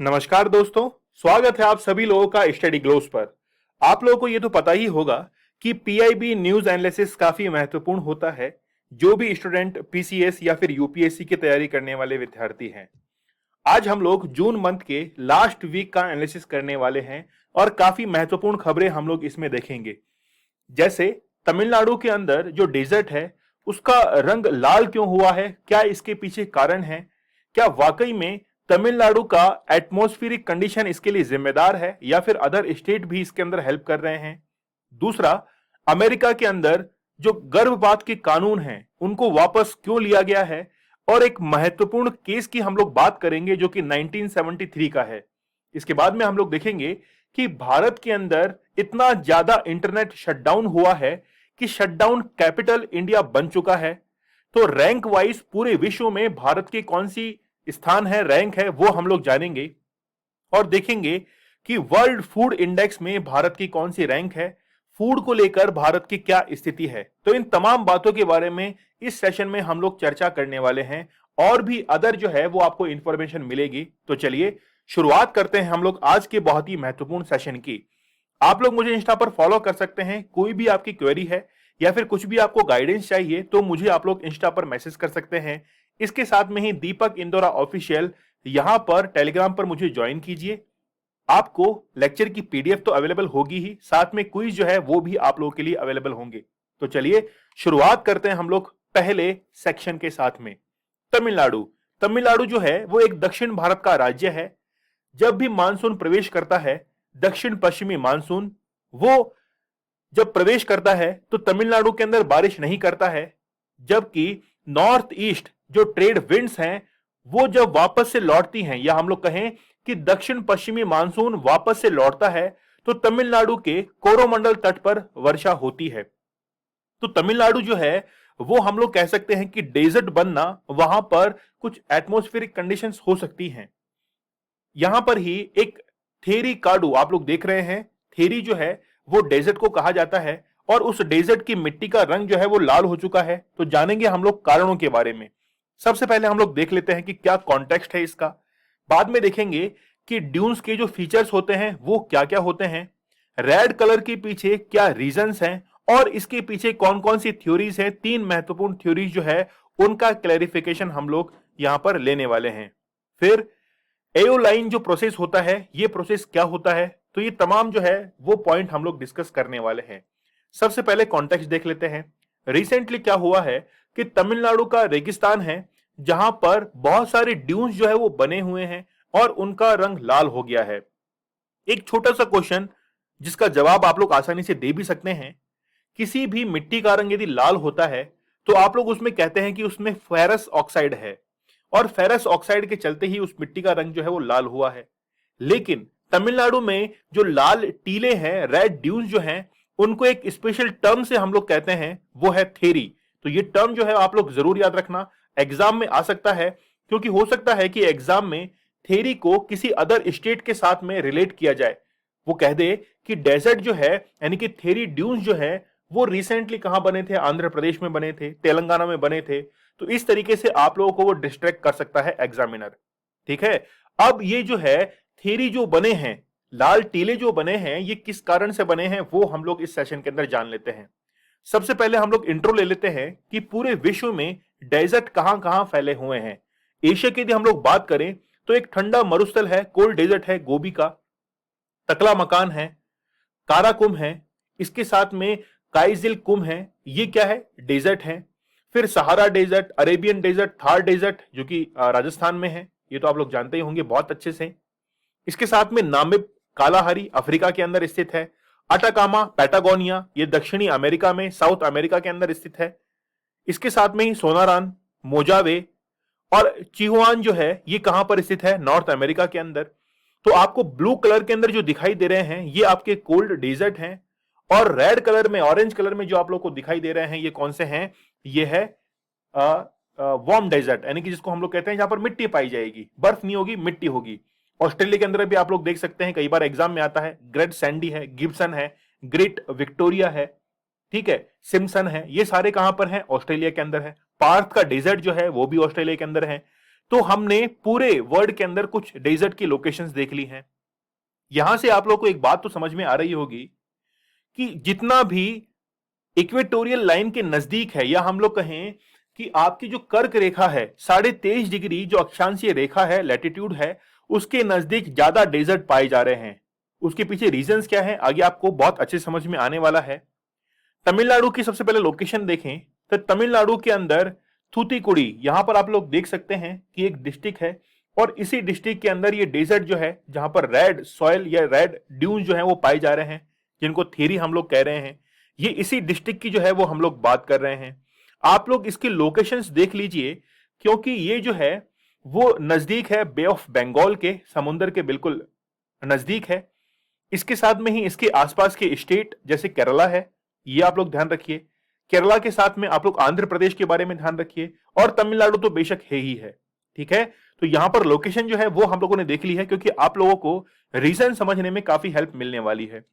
नमस्कार दोस्तों। स्वागत है आप सभी लोगों का स्टडी ग्लोस पर। आप लोगों को ये तो पता ही होगा कि पीआईबी न्यूज एनालिसिस काफी महत्वपूर्ण होता है जो भी स्टूडेंट पीसीएस या फिर यूपीएससी की तैयारी करने वाले विद्यार्थी हैं। आज हम लोग जून मंथ के लास्ट वीक का एनालिसिस करने वाले हैं और काफी महत्वपूर्ण खबरें हम लोग इसमें देखेंगे। जैसे तमिलनाडु के अंदर जो डेजर्ट है उसका रंग लाल क्यों हुआ है, क्या इसके पीछे कारण है, क्या वाकई में तमिलनाडु का एटमॉस्फेरिक कंडीशन इसके लिए जिम्मेदार है या फिर अदर स्टेट भी इसके अंदर हेल्प कर रहे हैं। दूसरा, अमेरिका के अंदर जो गर्भपात के कानून हैं उनको वापस क्यों लिया गया है। और एक महत्वपूर्ण केस की हम लोग बात करेंगे जो कि 1973 का है। इसके बाद में हम लोग देखेंगे कि भारत के अंदर इतना ज्यादा इंटरनेट शटडाउन हुआ है कि शटडाउन कैपिटल इंडिया बन चुका है। तो रैंक वाइज पूरे विश्व में भारत की कौन सी स्थान है, रैंक है, वो हम लोग जानेंगे और देखेंगे कि वर्ल्ड फूड इंडेक्स में भारत की कौन सी रैंक है, फूड को लेकर भारत की क्या स्थिति है। तो इन तमाम बातों के बारे में इस सेशन में हम लोग चर्चा करने वाले हैं और भी अदर जो है वो आपको इंफॉर्मेशन मिलेगी। तो चलिए शुरुआत करते हैं हम लोग आज के बहुत ही महत्वपूर्ण सेशन की। आप लोग मुझे इंस्टा पर फॉलो कर सकते हैं। कोई भी आपकी क्वेरी है या फिर कुछ भी आपको गाइडेंस चाहिए तो मुझे आप लोग इंस्टा पर मैसेज कर सकते हैं। इसके साथ में ही दीपक इंदौरा ऑफिशियल यहां पर टेलीग्राम पर मुझे ज्वाइन कीजिए। आपको लेक्चर की पीडीएफ तो अवेलेबल होगी ही, साथ में क्विज जो है वो भी आप लोगों के लिए अवेलेबल होंगे। तो चलिए शुरुआत करते हैं हम लोग पहले सेक्शन के साथ में। तमिलनाडु। तमिलनाडु जो है वो एक दक्षिण भारत का राज्य है। जब भी मानसून प्रवेश करता है, दक्षिण पश्चिमी मानसून, वो जब प्रवेश करता है तो तमिलनाडु के अंदर बारिश नहीं करता है। जबकि नॉर्थ ईस्ट जो ट्रेड विंड्स हैं वो जब वापस से लौटती हैं, या हम लोग कहें कि दक्षिण पश्चिमी मानसून वापस से लौटता है, तो तमिलनाडु के कोरोमंडल तट पर वर्षा होती है। तो तमिलनाडु जो है वो हम लोग कह सकते हैं कि डेजर्ट बनना, वहां पर कुछ एटमॉस्फेरिक कंडीशंस हो सकती हैं। यहां पर ही एक थेरी काडू आप लोग देख रहे हैं। थेरी जो है वो डेजर्ट को कहा जाता है और उस डेजर्ट की मिट्टी का रंग जो है वो लाल हो चुका है। तो जानेंगे हम लोग कारणों के बारे में। सबसे पहले हम लोग देख लेते हैं कि क्या कॉन्टेक्स्ट है इसका। बाद में देखेंगे कि ड्यून्स के जो फीचर्स होते हैं वो क्या क्या होते हैं, रेड कलर के पीछे क्या रीजंस हैं और इसके पीछे कौन कौन सी थ्योरीज हैं। तीन महत्वपूर्ण थ्योरीज जो है उनका क्लैरिफिकेशन हम लोग यहां पर लेने वाले हैं। फिर एओलाइन जो प्रोसेस होता है ये प्रोसेस क्या होता है, तो ये तमाम जो है वो पॉइंट हम लोग डिस्कस करने वाले हैं। सबसे पहले कॉन्टेक्स्ट देख लेते हैं। रिसेंटली क्या हुआ है कि तमिलनाडु का रेगिस्तान है जहां पर बहुत सारे ड्यून्स जो है वो बने हुए हैं और उनका रंग लाल हो गया है। एक छोटा सा क्वेश्चन जिसका जवाब आप लोग आसानी से दे भी सकते हैं। किसी भी मिट्टी का रंग यदि लाल होता है तो आप लोग उसमें कहते हैं कि उसमें फेरस ऑक्साइड है और फेरस ऑक्साइड के चलते ही उस मिट्टी का रंग जो है वो लाल हुआ है। लेकिन तमिलनाडु में जो लाल टीले हैं, रेड ड्यून्स जो हैं, उनको एक स्पेशल टर्म से हम लोग कहते हैं, वो है थेरी। तो ये टर्म जो है आप लोग जरूर याद रखना, एग्जाम में आ सकता है, क्योंकि हो सकता है कि एग्जाम में थेरी को किसी अदर स्टेट के साथ में रिलेट किया जाए। वो कह दे कि डेजर्ट जो है यानी कि थेरी ड्यून्स जो है वो रिसेंटली कहां बने थे, आंध्र प्रदेश में बने थे, तेलंगाना में बने थे। तो इस तरीके से आप लोगों को वो डिस्ट्रैक्ट कर सकता है एग्जामिनर। ठीक है। अब ये जो है थेरी जो बने हैं, लाल टीले जो बने हैं, ये किस कारण से बने हैं वो हम लोग इस सेशन के अंदर जान लेते हैं। सबसे पहले हम लोग इंट्रो ले लेते हैं कि पूरे विश्व में डेजर्ट कहां कहां फैले हुए हैं। एशिया की यदि हम लोग बात करें तो एक ठंडा मरुस्थल है, कोल्ड डेजर्ट है गोबी का, तकला मकान है, काराकुम है, इसके साथ में काइजिल कुम है, ये क्या है, डेजर्ट है। फिर Sahara desert, Arabian desert, Thar desert जो कि राजस्थान में है, ये तो आप लोग जानते ही होंगे बहुत अच्छे से। इसके साथ में नामिब कालाहारी अफ्रीका के अंदर स्थित है। अटाकामा पैटागोनिया ये दक्षिणी अमेरिका में, साउथ अमेरिका के अंदर स्थित है। इसके साथ में ही सोनारान, मोजावे और चिहुआन जो है ये कहां पर स्थित है, नॉर्थ अमेरिका के अंदर। तो आपको ब्लू कलर के अंदर जो दिखाई दे रहे हैं ये आपके कोल्ड डेजर्ट हैं और रेड कलर में, ऑरेंज कलर में जो आप लोग को दिखाई दे रहे हैं ये कौन से हैं, ये है वार्म डेजर्ट, यानी कि जिसको हम लोग कहते हैं जहां पर मिट्टी पाई जाएगी, बर्फ नहीं होगी, मिट्टी होगी। ऑस्ट्रेलिया के अंदर भी आप लोग देख सकते हैं, कई बार एग्जाम में आता है, ग्रेट सैंडी है, गिब्सन है, ग्रेट विक्टोरिया है, ठीक है, सिम्सन है, ये सारे कहां पर हैं, ऑस्ट्रेलिया के अंदर है। पार्थ का डेजर्ट जो है वो भी ऑस्ट्रेलिया के अंदर है। तो हमने पूरे वर्ल्ड के अंदर कुछ डेजर्ट की लोकेशंस देख ली हैं। यहां से आप लोग को एक बात तो समझ में आ रही होगी कि जितना भी इक्वेटोरियल लाइन के नजदीक है, या हम लोग कहें कि आपकी जो कर्क रेखा है 23.5 डिग्री जो अक्षांशीय रेखा है, लैटिट्यूड है, उसके नजदीक ज्यादा डेजर्ट पाए जा रहे हैं। उसके पीछे रीजंस क्या है आगे आपको बहुत अच्छे समझ में आने वाला है। तमिलनाडु की सबसे पहले लोकेशन देखें तो तमिलनाडु के अंदर थूथुकुडी, यहां पर आप लोग देख सकते हैं कि एक डिस्ट्रिक्ट है, और इसी डिस्ट्रिक्ट के अंदर ये डेजर्ट जो है जहां पर रेड सॉइल या रेड ड्यून्स जो है वो पाए जा रहे हैं, जिनको थेरी हम लोग कह रहे हैं, ये इसी डिस्ट्रिक्ट की जो है वो हम लोग बात कर रहे हैं। आप लोग इसकी लोकेशंस देख लीजिए, क्योंकि ये जो है वो नजदीक है बे ऑफ बंगाल के, समुद्र के बिल्कुल नजदीक है। इसके साथ में ही इसके आसपास के स्टेट जैसे केरला है, ये आप लोग ध्यान रखिए। केरला के साथ में आप लोग आंध्र प्रदेश के बारे में ध्यान रखिए, और तमिलनाडु तो बेशक है ही है। ठीक है, तो यहां पर लोकेशन जो है वो हम लोगों ने देख ली है, क्योंकि आप लोगों को रीजन समझने में काफी हेल्प मिलने वाली है।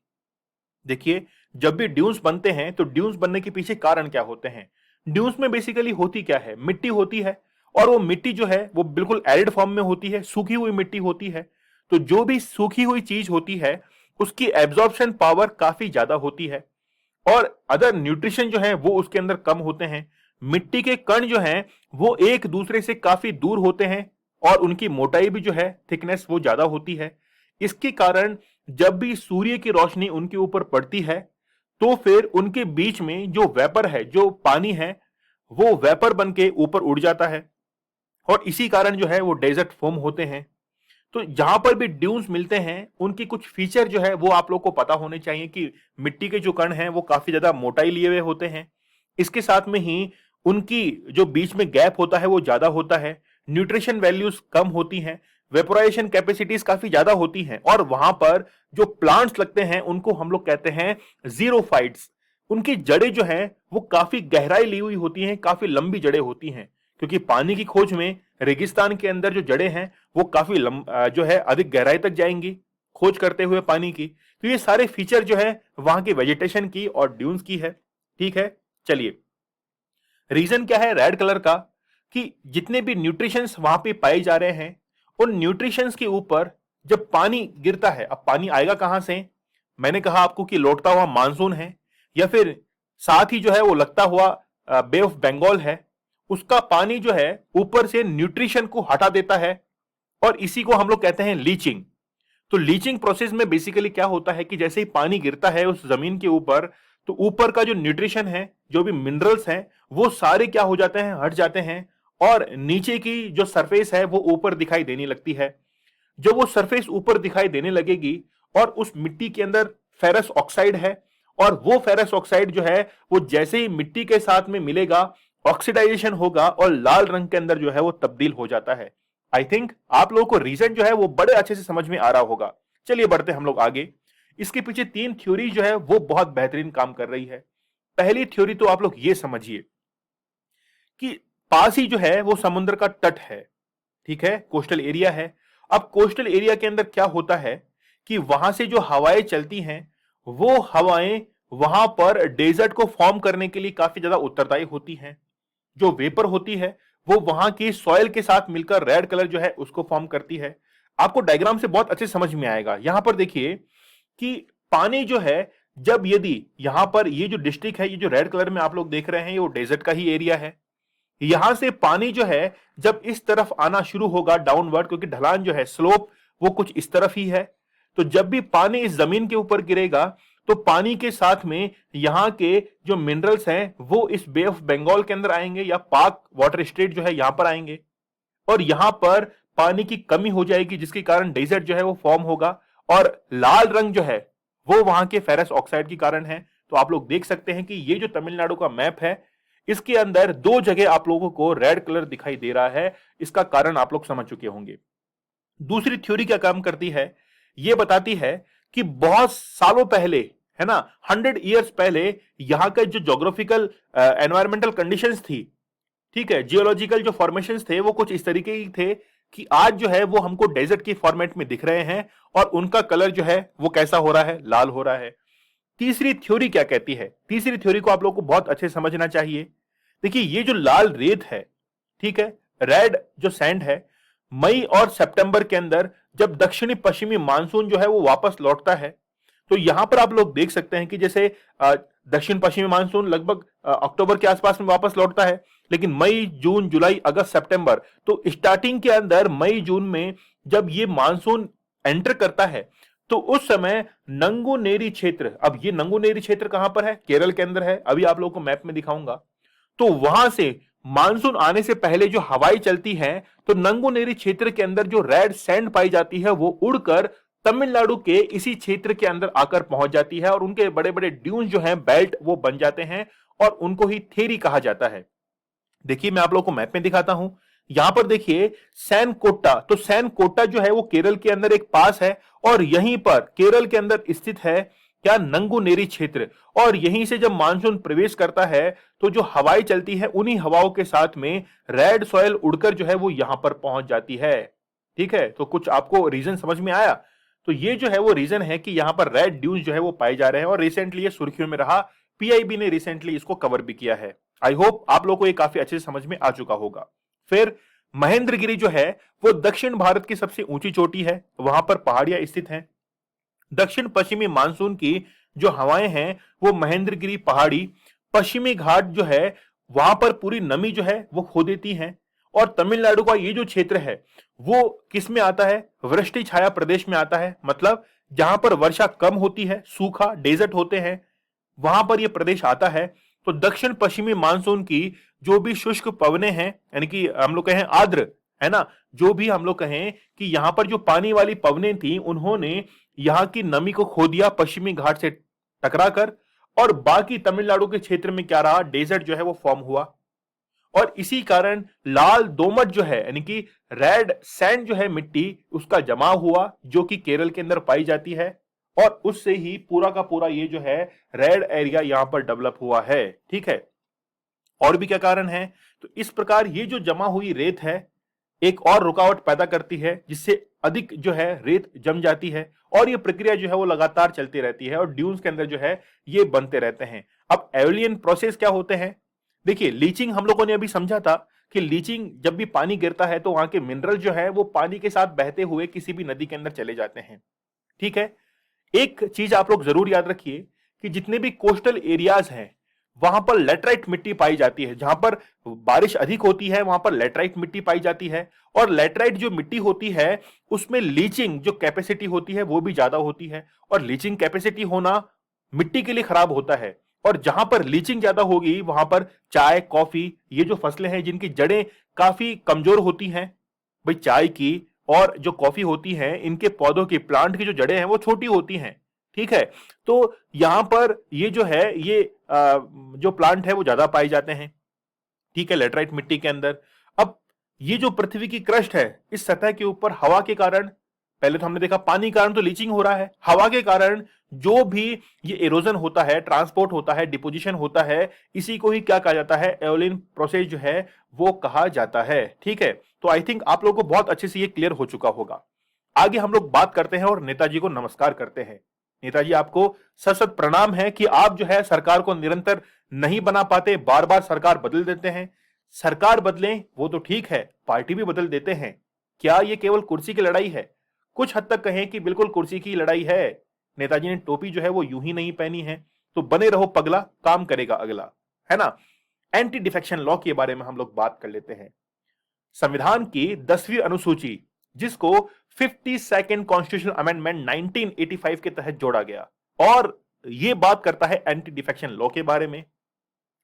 देखिए, जब भी ड्यून्स बनते हैं तो ड्यून्स बनने के पीछे कारण क्या होते हैं। ड्यून्स में बेसिकली होती क्या है, मिट्टी होती है, और वो मिट्टी जो है वो बिल्कुल एरिड फॉर्म में होती है, सूखी हुई मिट्टी होती है। तो जो भी सूखी हुई चीज होती है उसकी एब्जॉर्प्शन पावर काफी ज्यादा होती है, और अदर न्यूट्रिशन जो है वो उसके अंदर कम होते हैं। मिट्टी के कण जो हैं वो एक दूसरे से काफी दूर होते हैं, और उनकी मोटाई भी जो है, थिकनेस, वो ज्यादा होती है। इसके कारण जब भी सूर्य की रोशनी उनके ऊपर पड़ती है तो फिर उनके बीच में जो वेपर है, जो पानी है, वो वेपर बन के ऊपर उड़ जाता है, और इसी कारण जो है वो डेजर्ट फॉर्म होते हैं। तो जहां पर भी ड्यून्स मिलते हैं उनकी कुछ फीचर जो है वो आप लोग को पता होने चाहिए कि मिट्टी के जो कण हैं वो काफी ज्यादा मोटाई लिए हुए होते हैं। इसके साथ में ही उनकी जो बीच में गैप होता है वो ज्यादा होता है, न्यूट्रिशन वैल्यूज कम होती हैं, वेपोराइजेशन कैपेसिटीज काफी ज्यादा होती हैं, और वहां पर जो प्लांट्स लगते हैं उनको हम लोग कहते हैं जीरोफाइट्स। उनकी जड़ें जो हैं वो काफी गहराई ली हुई होती हैं, काफी लंबी जड़ें होती हैं, क्योंकि पानी की खोज में रेगिस्तान के अंदर जो जड़ें हैं वो काफी जो है अधिक गहराई तक जाएंगी खोज करते हुए पानी की। तो ये सारे फीचर जो है वहां की वेजिटेशन की और ड्यून्स की है। ठीक है, चलिए, रीजन क्या है रेड कलर का, कि जितने भी न्यूट्रिशंस वहां पे पाए जा रहे हैं उन न्यूट्रिशंस के ऊपर जब पानी गिरता है, अब पानी आएगा कहां से। मैंने कहा आपको कि लौटता हुआ मानसून है, या फिर साथ ही जो है वो लगता हुआ बे ऑफ बंगाल है, उसका पानी जो है ऊपर से न्यूट्रिशन को हटा देता है, और इसी को हम लोग कहते हैं लीचिंग। तो लीचिंग प्रोसेस में बेसिकली क्या होता है कि जैसे ही पानी गिरता है उस जमीन के ऊपर, तो ऊपर का जो न्यूट्रिशन है, जो भी मिनरल्स हैं, वो सारे क्या हो जाते हैं, हट जाते हैं, और नीचे की जो सरफेस है वो ऊपर दिखाई देने लगती है। जब वो सरफेस ऊपर दिखाई देने लगेगी और उस मिट्टी के अंदर फेरस ऑक्साइड है, और वो फेरस ऑक्साइड जो है वो जैसे ही मिट्टी के साथ में मिलेगा ऑक्सीडाइजेशन होगा और लाल रंग के अंदर जो है वो तब्दील हो जाता है। आई थिंक आप लोगों को रीजन जो है वो बड़े अच्छे से समझ में आ रहा होगा। चलिए बढ़ते हम लोग आगे। इसके पीछे 3 थ्योरी जो है वो बहुत बेहतरीन काम कर रही है। पहली थ्योरी तो आप लोग ये समझिए कि पास ही जो है वो समुद्र का तट है, ठीक है, कोस्टल एरिया है। अब कोस्टल एरिया के अंदर क्या होता है कि वहां से जो हवाएं चलती हैं वो हवाएं वहां पर डेजर्ट को फॉर्म करने के लिए काफी ज्यादा उत्तरदायी होती हैं। जो वेपर होती है वो वहां की सॉइल के साथ मिलकर रेड कलर जो है उसको फॉर्म करती है। आपको डायग्राम से बहुत अच्छे समझ में आएगा। यहां पर देखिए कि पानी जो है, जब यदि यहां पर ये जो डिस्ट्रिक्ट है, ये जो रेड कलर में आप लोग देख रहे हैं, ये वो डेजर्ट का ही एरिया है। यहां से पानी जो है जब इस तरफ आना शुरू होगा डाउनवर्ड, क्योंकि ढलान जो है, स्लोप, वो कुछ इस तरफ ही है, तो जब भी पानी इस जमीन के ऊपर गिरेगा तो पानी के साथ में यहाँ के जो मिनरल्स हैं वो इस बे ऑफ बंगाल के अंदर आएंगे, या पाक वाटर स्टेट जो है यहां पर आएंगे, और यहां पर पानी की कमी हो जाएगी, जिसके कारण डेजर्ट जो है वो फॉर्म होगा, और लाल रंग जो है वो वहां के फेरस ऑक्साइड के कारण है। तो आप लोग देख सकते हैं कि ये जो तमिलनाडु का मैप है इसके अंदर 2 जगह आप लोगों को रेड कलर दिखाई दे रहा है। इसका कारण आप लोग समझ चुके होंगे। दूसरी थ्योरी क्या काम करती है, ये बताती है कि बहुत सालों पहले, है ना, 100 ईयर्स पहले यहां का जो जोग्राफिकल एनवायरमेंटल कंडीशंस थी, ठीक है, जियोलॉजिकल जो फॉर्मेशंस थे वो कुछ इस तरीके के थे कि आज जो है वो हमको डेजर्ट की फॉर्मेट में दिख रहे हैं, और उनका कलर जो है वो कैसा हो रहा है, लाल हो रहा है। तीसरी थ्योरी क्या कहती है, तीसरी थ्योरी को आप लोगों को बहुत अच्छे से समझना चाहिए। देखिए, ये जो लाल रेत है, ठीक है, रेड जो सैंड है, मई और सितंबर के अंदर जब दक्षिणी पश्चिमी मानसून जो है वो वापस लौटता है, तो यहां पर आप लोग देख सकते हैं कि जैसे दक्षिण पश्चिमी मानसून लगभग अक्टूबर के आसपास में वापस लौटता है, लेकिन मई, जून, जुलाई, अगस्त, सितंबर, तो स्टार्टिंग के अंदर मई जून में जब ये मानसून एंटर करता है, तो उस समय नंगुनेरी क्षेत्र, अब ये नंगुनेरी क्षेत्र कहां पर है? केरल के अंदर है। अभी आप लोगों को मैप में दिखाऊंगा। तो वहां से मानसून आने से पहले जो हवाएं चलती हैं, तो नंगुनेरी क्षेत्र के अंदर जो रेड सैंड पाई जाती है वो उड़कर तमिलनाडु के इसी क्षेत्र के अंदर आकर पहुंच जाती है और उनके बड़े बड़े ड्यून्स जो हैं, बेल्ट, वो बन जाते हैं और उनको ही थेरी कहा जाता है। देखिए मैं आप लोगों को मैप में दिखाता हूं। यहां पर देखिए सैनकोटा, तो सैनकोटा जो है वो केरल के अंदर एक पास है और यहीं पर केरल के अंदर स्थित है क्या? नंगुनेरी क्षेत्र। और यहीं से जब मानसून प्रवेश करता है तो जो हवाएं चलती है उन्हीं हवाओं के साथ में रेड सॉइल उड़कर जो है वो यहां पर पहुंच जाती है। ठीक है, तो कुछ आपको रीजन समझ में आया? तो ये जो है वो रीजन है कि यहां पर रेड ड्यूज जो है वो पाए जा रहे हैं और रिसेंटली ये सुर्खियों में रहा। पीआईबी ने रिसेंटली इसको कवर भी किया है। आई होप आप लोगों को ये काफी अच्छे से समझ में आ चुका होगा। फिर महेंद्रगिरी जो है वो दक्षिण भारत की सबसे ऊंची चोटी है, वहां पर पहाड़ियां स्थित हैं। दक्षिण पश्चिमी मानसून की जो हवाएं हैं वो महेंद्रगिरी पहाड़ी, पश्चिमी घाट जो है वहां पर पूरी नमी जो है वो खो देती हैं। और तमिलनाडु का ये जो क्षेत्र है वो किस में आता है? वृष्टि छाया प्रदेश में आता है। मतलब जहां पर वर्षा कम होती है, सूखा, डेजर्ट होते हैं, वहां पर यह प्रदेश आता है। तो दक्षिण पश्चिमी मानसून की जो भी शुष्क पवनें हैं, यानी कि हम लोग कहें आर्द्र, है ना, जो भी हम लोग कहें कि यहां पर जो पानी वाली पवनें थी उन्होंने यहां की नमी को खो दिया पश्चिमी घाट से टकराकर, और बाकी तमिलनाडु के क्षेत्र में क्या रहा? डेजर्ट जो है वो फॉर्म हुआ। और इसी कारण लाल दोमट जो है, यानी कि रेड सैंड जो है, मिट्टी, उसका जमाव हुआ जो कि केरल के अंदर पाई जाती है और उससे ही पूरा का पूरा ये जो है रेड एरिया यहां पर डेवलप हुआ है। ठीक है, और भी क्या कारण है? तो इस प्रकार ये जो जमा हुई रेत है एक और रुकावट पैदा करती है जिससे अधिक जो है रेत जम जाती है और ये प्रक्रिया जो है वो लगातार चलती रहती है और ड्यून्स के अंदर जो है ये बनते रहते हैं। अब एओलियन प्रोसेस क्या होते हैं? देखिए लीचिंग हम लोगों ने अभी समझा था कि लीचिंग जब भी पानी गिरता है तो वहां के मिनरल जो है वो पानी के साथ बहते हुए किसी भी नदी के अंदर चले जाते हैं। ठीक है, एक चीज आप लोग जरूर याद रखिए कि जितने भी कोस्टल एरियाज हैं वहां पर लेटराइट मिट्टी पाई जाती है। जहां पर बारिश अधिक होती है वहां पर लेटराइट मिट्टी पाई जाती है और लेटराइट जो मिट्टी होती है उसमें लीचिंग जो कैपेसिटी होती है वो भी ज्यादा होती है और लीचिंग कैपेसिटी होना मिट्टी के लिए खराब होता है। और जहां पर लीचिंग ज्यादा होगी वहां पर चाय, कॉफी, ये जो फसलें हैं जिनकी जड़ें काफी कमजोर होती हैं, भाई चाय की और जो कॉफी होती है इनके पौधों की, प्लांट की जो जड़ें हैं वो छोटी होती हैं। ठीक है, तो यहां पर ये जो है ये जो प्लांट है वो ज्यादा पाए जाते हैं। ठीक है, लेटराइट मिट्टी के अंदर। अब ये जो पृथ्वी की क्रस्ट है इस सतह के ऊपर हवा के कारण, पहले तो हमने देखा पानी के कारण तो लीचिंग हो रहा है, हवा के कारण जो भी ये इरोजन होता है, ट्रांसपोर्ट होता है, डिपोजिशन होता है, इसी को ही क्या कहा जाता है? एओलियन प्रोसेस जो है वो कहा जाता है। ठीक है, तो आई थिंक आप लोगों को बहुत अच्छे से ये क्लियर हो चुका होगा। आगे हम लोग बात करते हैं और नेताजी को नमस्कार करते हैं। नेताजी आपको सत सत प्रणाम है कि आप जो है सरकार को निरंतर नहीं बना पाते, बार बार सरकार बदल देते हैं। सरकार बदलें वो तो ठीक है, पार्टी भी बदल देते हैं। क्या ये केवल कुर्सी की लड़ाई है? कुछ हद तक कहें कि बिल्कुल कुर्सी की लड़ाई है। नेताजी ने टोपी जो है वो यूं ही नहीं पहनी है। तो बने रहो पगला, काम करेगा अगला, है ना। एंटी डिफेक्शन लॉ के बारे में हम लोग बात कर लेते हैं। संविधान की 10वीं अनुसूची जिसको 52nd कॉन्स्टिट्यूशनल अमेंडमेंट 1985 के तहत जोड़ा गया और यह बात करता है एंटी डिफेक्शन लॉ के बारे में।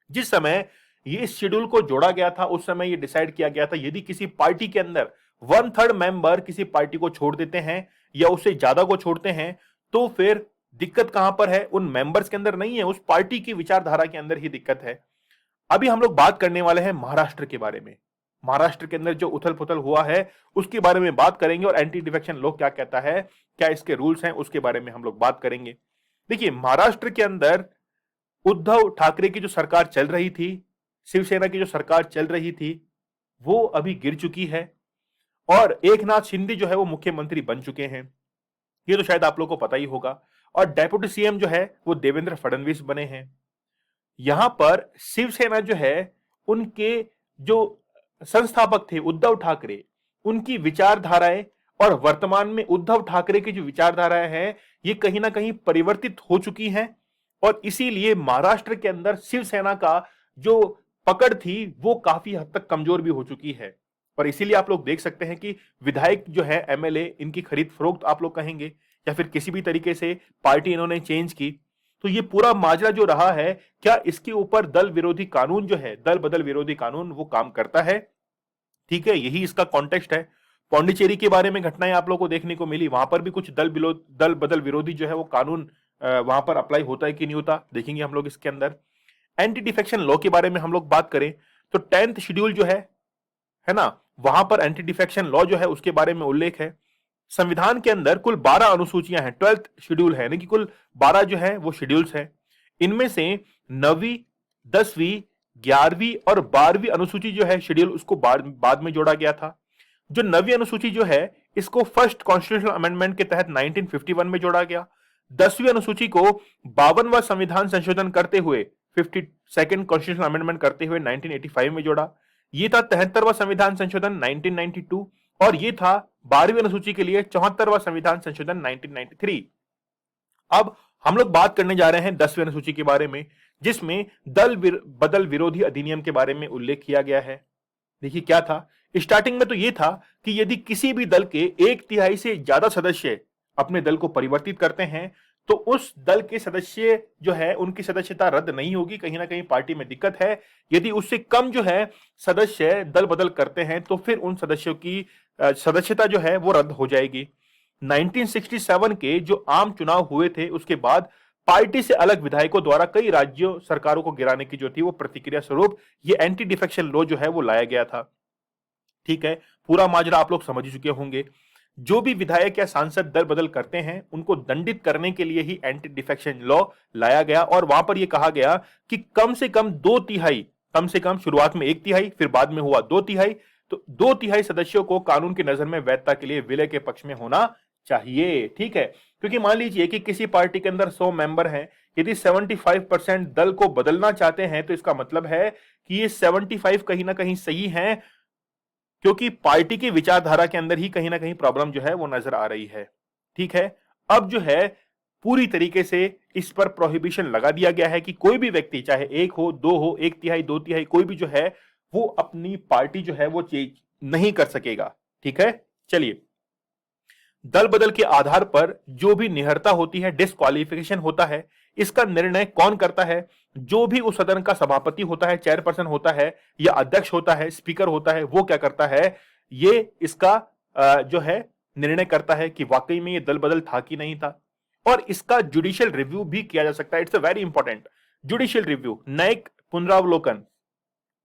जिस समय ये शेड्यूल को जोड़ा गया था उस समय ये डिसाइड किया गया था यदि किसी पार्टी के अंदर 1/3 मेंबर किसी पार्टी को छोड़ देते हैं या उससे ज्यादा को छोड़ते हैं तो फिर दिक्कत कहां पर है? उन मेंबर्स के अंदर नहीं है, उस पार्टी की विचारधारा के अंदर ही दिक्कत है। अभी हम लोग बात करने वाले हैं महाराष्ट्र के बारे में। महाराष्ट्र के अंदर जो उथल पुथल हुआ है उसके बारे में बात करेंगे और एंटी डिफेक्शन लॉ क्या कहता है, क्या इसके रूल्स हैं, उसके बारे में हम लोग बात करेंगे। देखिए महाराष्ट्र के अंदर उद्धव ठाकरे की जो सरकार चल रही थी, शिवसेना की जो सरकार चल रही थी, वो अभी गिर चुकी है और एकनाथ शिंदे जो है वो मुख्यमंत्री बन चुके हैं। ये तो शायद आप लोगों को पता ही होगा। और डेप्यूटी सीएम जो है वो देवेंद्र फडणवीस बने हैं। यहां पर शिवसेना जो है उनके जो संस्थापक थे उद्धव ठाकरे, उनकी विचारधाराएं और वर्तमान में उद्धव ठाकरे की जो विचारधाराएं हैं ये कहीं ना कहीं परिवर्तित हो चुकी हैं और इसीलिए महाराष्ट्र के अंदर शिवसेना का जो पकड़ थी वो काफी हद तक कमजोर भी हो चुकी है। और इसीलिए आप लोग देख सकते हैं कि विधायक जो है एमएलए इनकी खरीद फरोख्त आप लोग कहेंगे या फिर किसी भी तरीके से पार्टी इन्होंने चेंज की। तो ये पूरा माजरा जो रहा है, क्या इसके ऊपर दल विरोधी कानून जो है, दल बदल विरोधी कानून वो काम करता है? ठीक है, यही इसका कॉन्टेक्स्ट है। पौंडीचेरी के बारे में घटनाएं आप लोगों को देखने को मिली, वहां पर भी कुछ दल बदल विरोधी जो है वो कानून वहां पर अप्लाई होता है कि नहीं होता, देखेंगे हम लोग इसके अंदर। एंटी डिफेक्शन लॉ के बारे में हम लोग बात करें तो 10th शेड्यूल जो है ना, वहां पर एंटी डिफेक्शन लॉ जो है उसके बारे में उल्लेख है। संविधान के अंदर कुल 12 अनुसूचियां हैं, 12th शेड्यूल है, यानी कि कुल 12 जो है वो शेड्यूल्स हैं। इनमें से 9वीं, 10वीं, 11वीं और 12वीं अनुसूची जो है शेड्यूल उसको बाद में जोड़ा गया था। जो 9वीं अनुसूची जो है इसको फर्स्ट कॉन्स्टिट्यूशनल अमेंडमेंट के तहत 1951 में जोड़ा गया। 10वीं अनुसूची को 52वां संविधान संशोधन करते हुए 52nd कॉन्स्टिट्यूशनल अमेंडमेंट करते हुए 1985 में जोड़ा। ये था 73वां संविधान संशोधन 1992 और ये था 12वीं अनुसूची के लिए 74वां संविधान संशोधन 1993। अब हम लोग बात करने जा रहे हैं 10वीं अनुसूची के बारे में, जिसमें बदल विरोधी अधिनियम के बारे में उल्लेख किया गया है। देखिए क्या था, स्टार्टिंग में तो यह था कि यदि किसी भी दल के 1/3 से ज्यादा सदस्य अपने दल को परिवर्तित करते हैं तो उस दल के सदस्य जो है उनकी सदस्यता रद्द नहीं होगी, कहीं ना कहीं पार्टी में दिक्कत है। यदि उससे कम जो है सदस्य दल बदल करते हैं तो फिर उन सदस्यों की सदस्यता जो है वो रद्द हो जाएगी। 1967 के जो आम चुनाव हुए थे उसके बाद पार्टी से अलग विधायकों द्वारा कई राज्यों सरकारों को गिराने की जो थी वो प्रतिक्रिया स्वरूप ये एंटी डिफेक्शन लॉ जो है वो लाया गया था। ठीक है, पूरा माजरा आप लोग समझ ही चुके होंगे। जो भी विधायक या सांसद दल बदल करते हैं उनको दंडित करने के लिए ही एंटी डिफेक्शन लॉ लाया गया और वहां पर यह कहा गया कि कम से कम 2/3, कम से कम शुरुआत में 1/3 फिर बाद में हुआ 2/3, तो 2/3 सदस्यों को कानून की नजर में वैधता के लिए विलय के पक्ष में होना चाहिए। ठीक है, क्योंकि मान लीजिए कि किसी पार्टी के अंदर 100 मेंबर हैं, यदि 75% दल को बदलना चाहते हैं तो इसका मतलब है कि ये 75 कहीं ना कहीं सही हैं, क्योंकि पार्टी की विचारधारा के अंदर ही कहीं ना कहीं प्रॉब्लम जो है वो नजर आ रही है। ठीक है, अब जो है पूरी तरीके से इस पर प्रोहिबिशन लगा दिया गया है कि कोई भी व्यक्ति चाहे 1 हो, 2 हो, 1/3, 2/3, कोई भी जो है वो अपनी पार्टी जो है वो चेंज नहीं कर सकेगा। ठीक है, चलिए, दल बदल के आधार पर जो भी निहरता होती है, डिस्क्वालिफिकेशन होता है, इसका निर्णय कौन करता है? जो भी उस सदन का सभापति होता है, चेयरपर्सन होता है या अध्यक्ष होता है, स्पीकर होता है, वो क्या करता है? ये इसका जो है निर्णय करता है कि वाकई में ये दल बदल था कि नहीं था। और इसका जुडिशियल रिव्यू भी किया जा सकता है। It's a very important judicial review, न्यायिक पुनरावलोकन।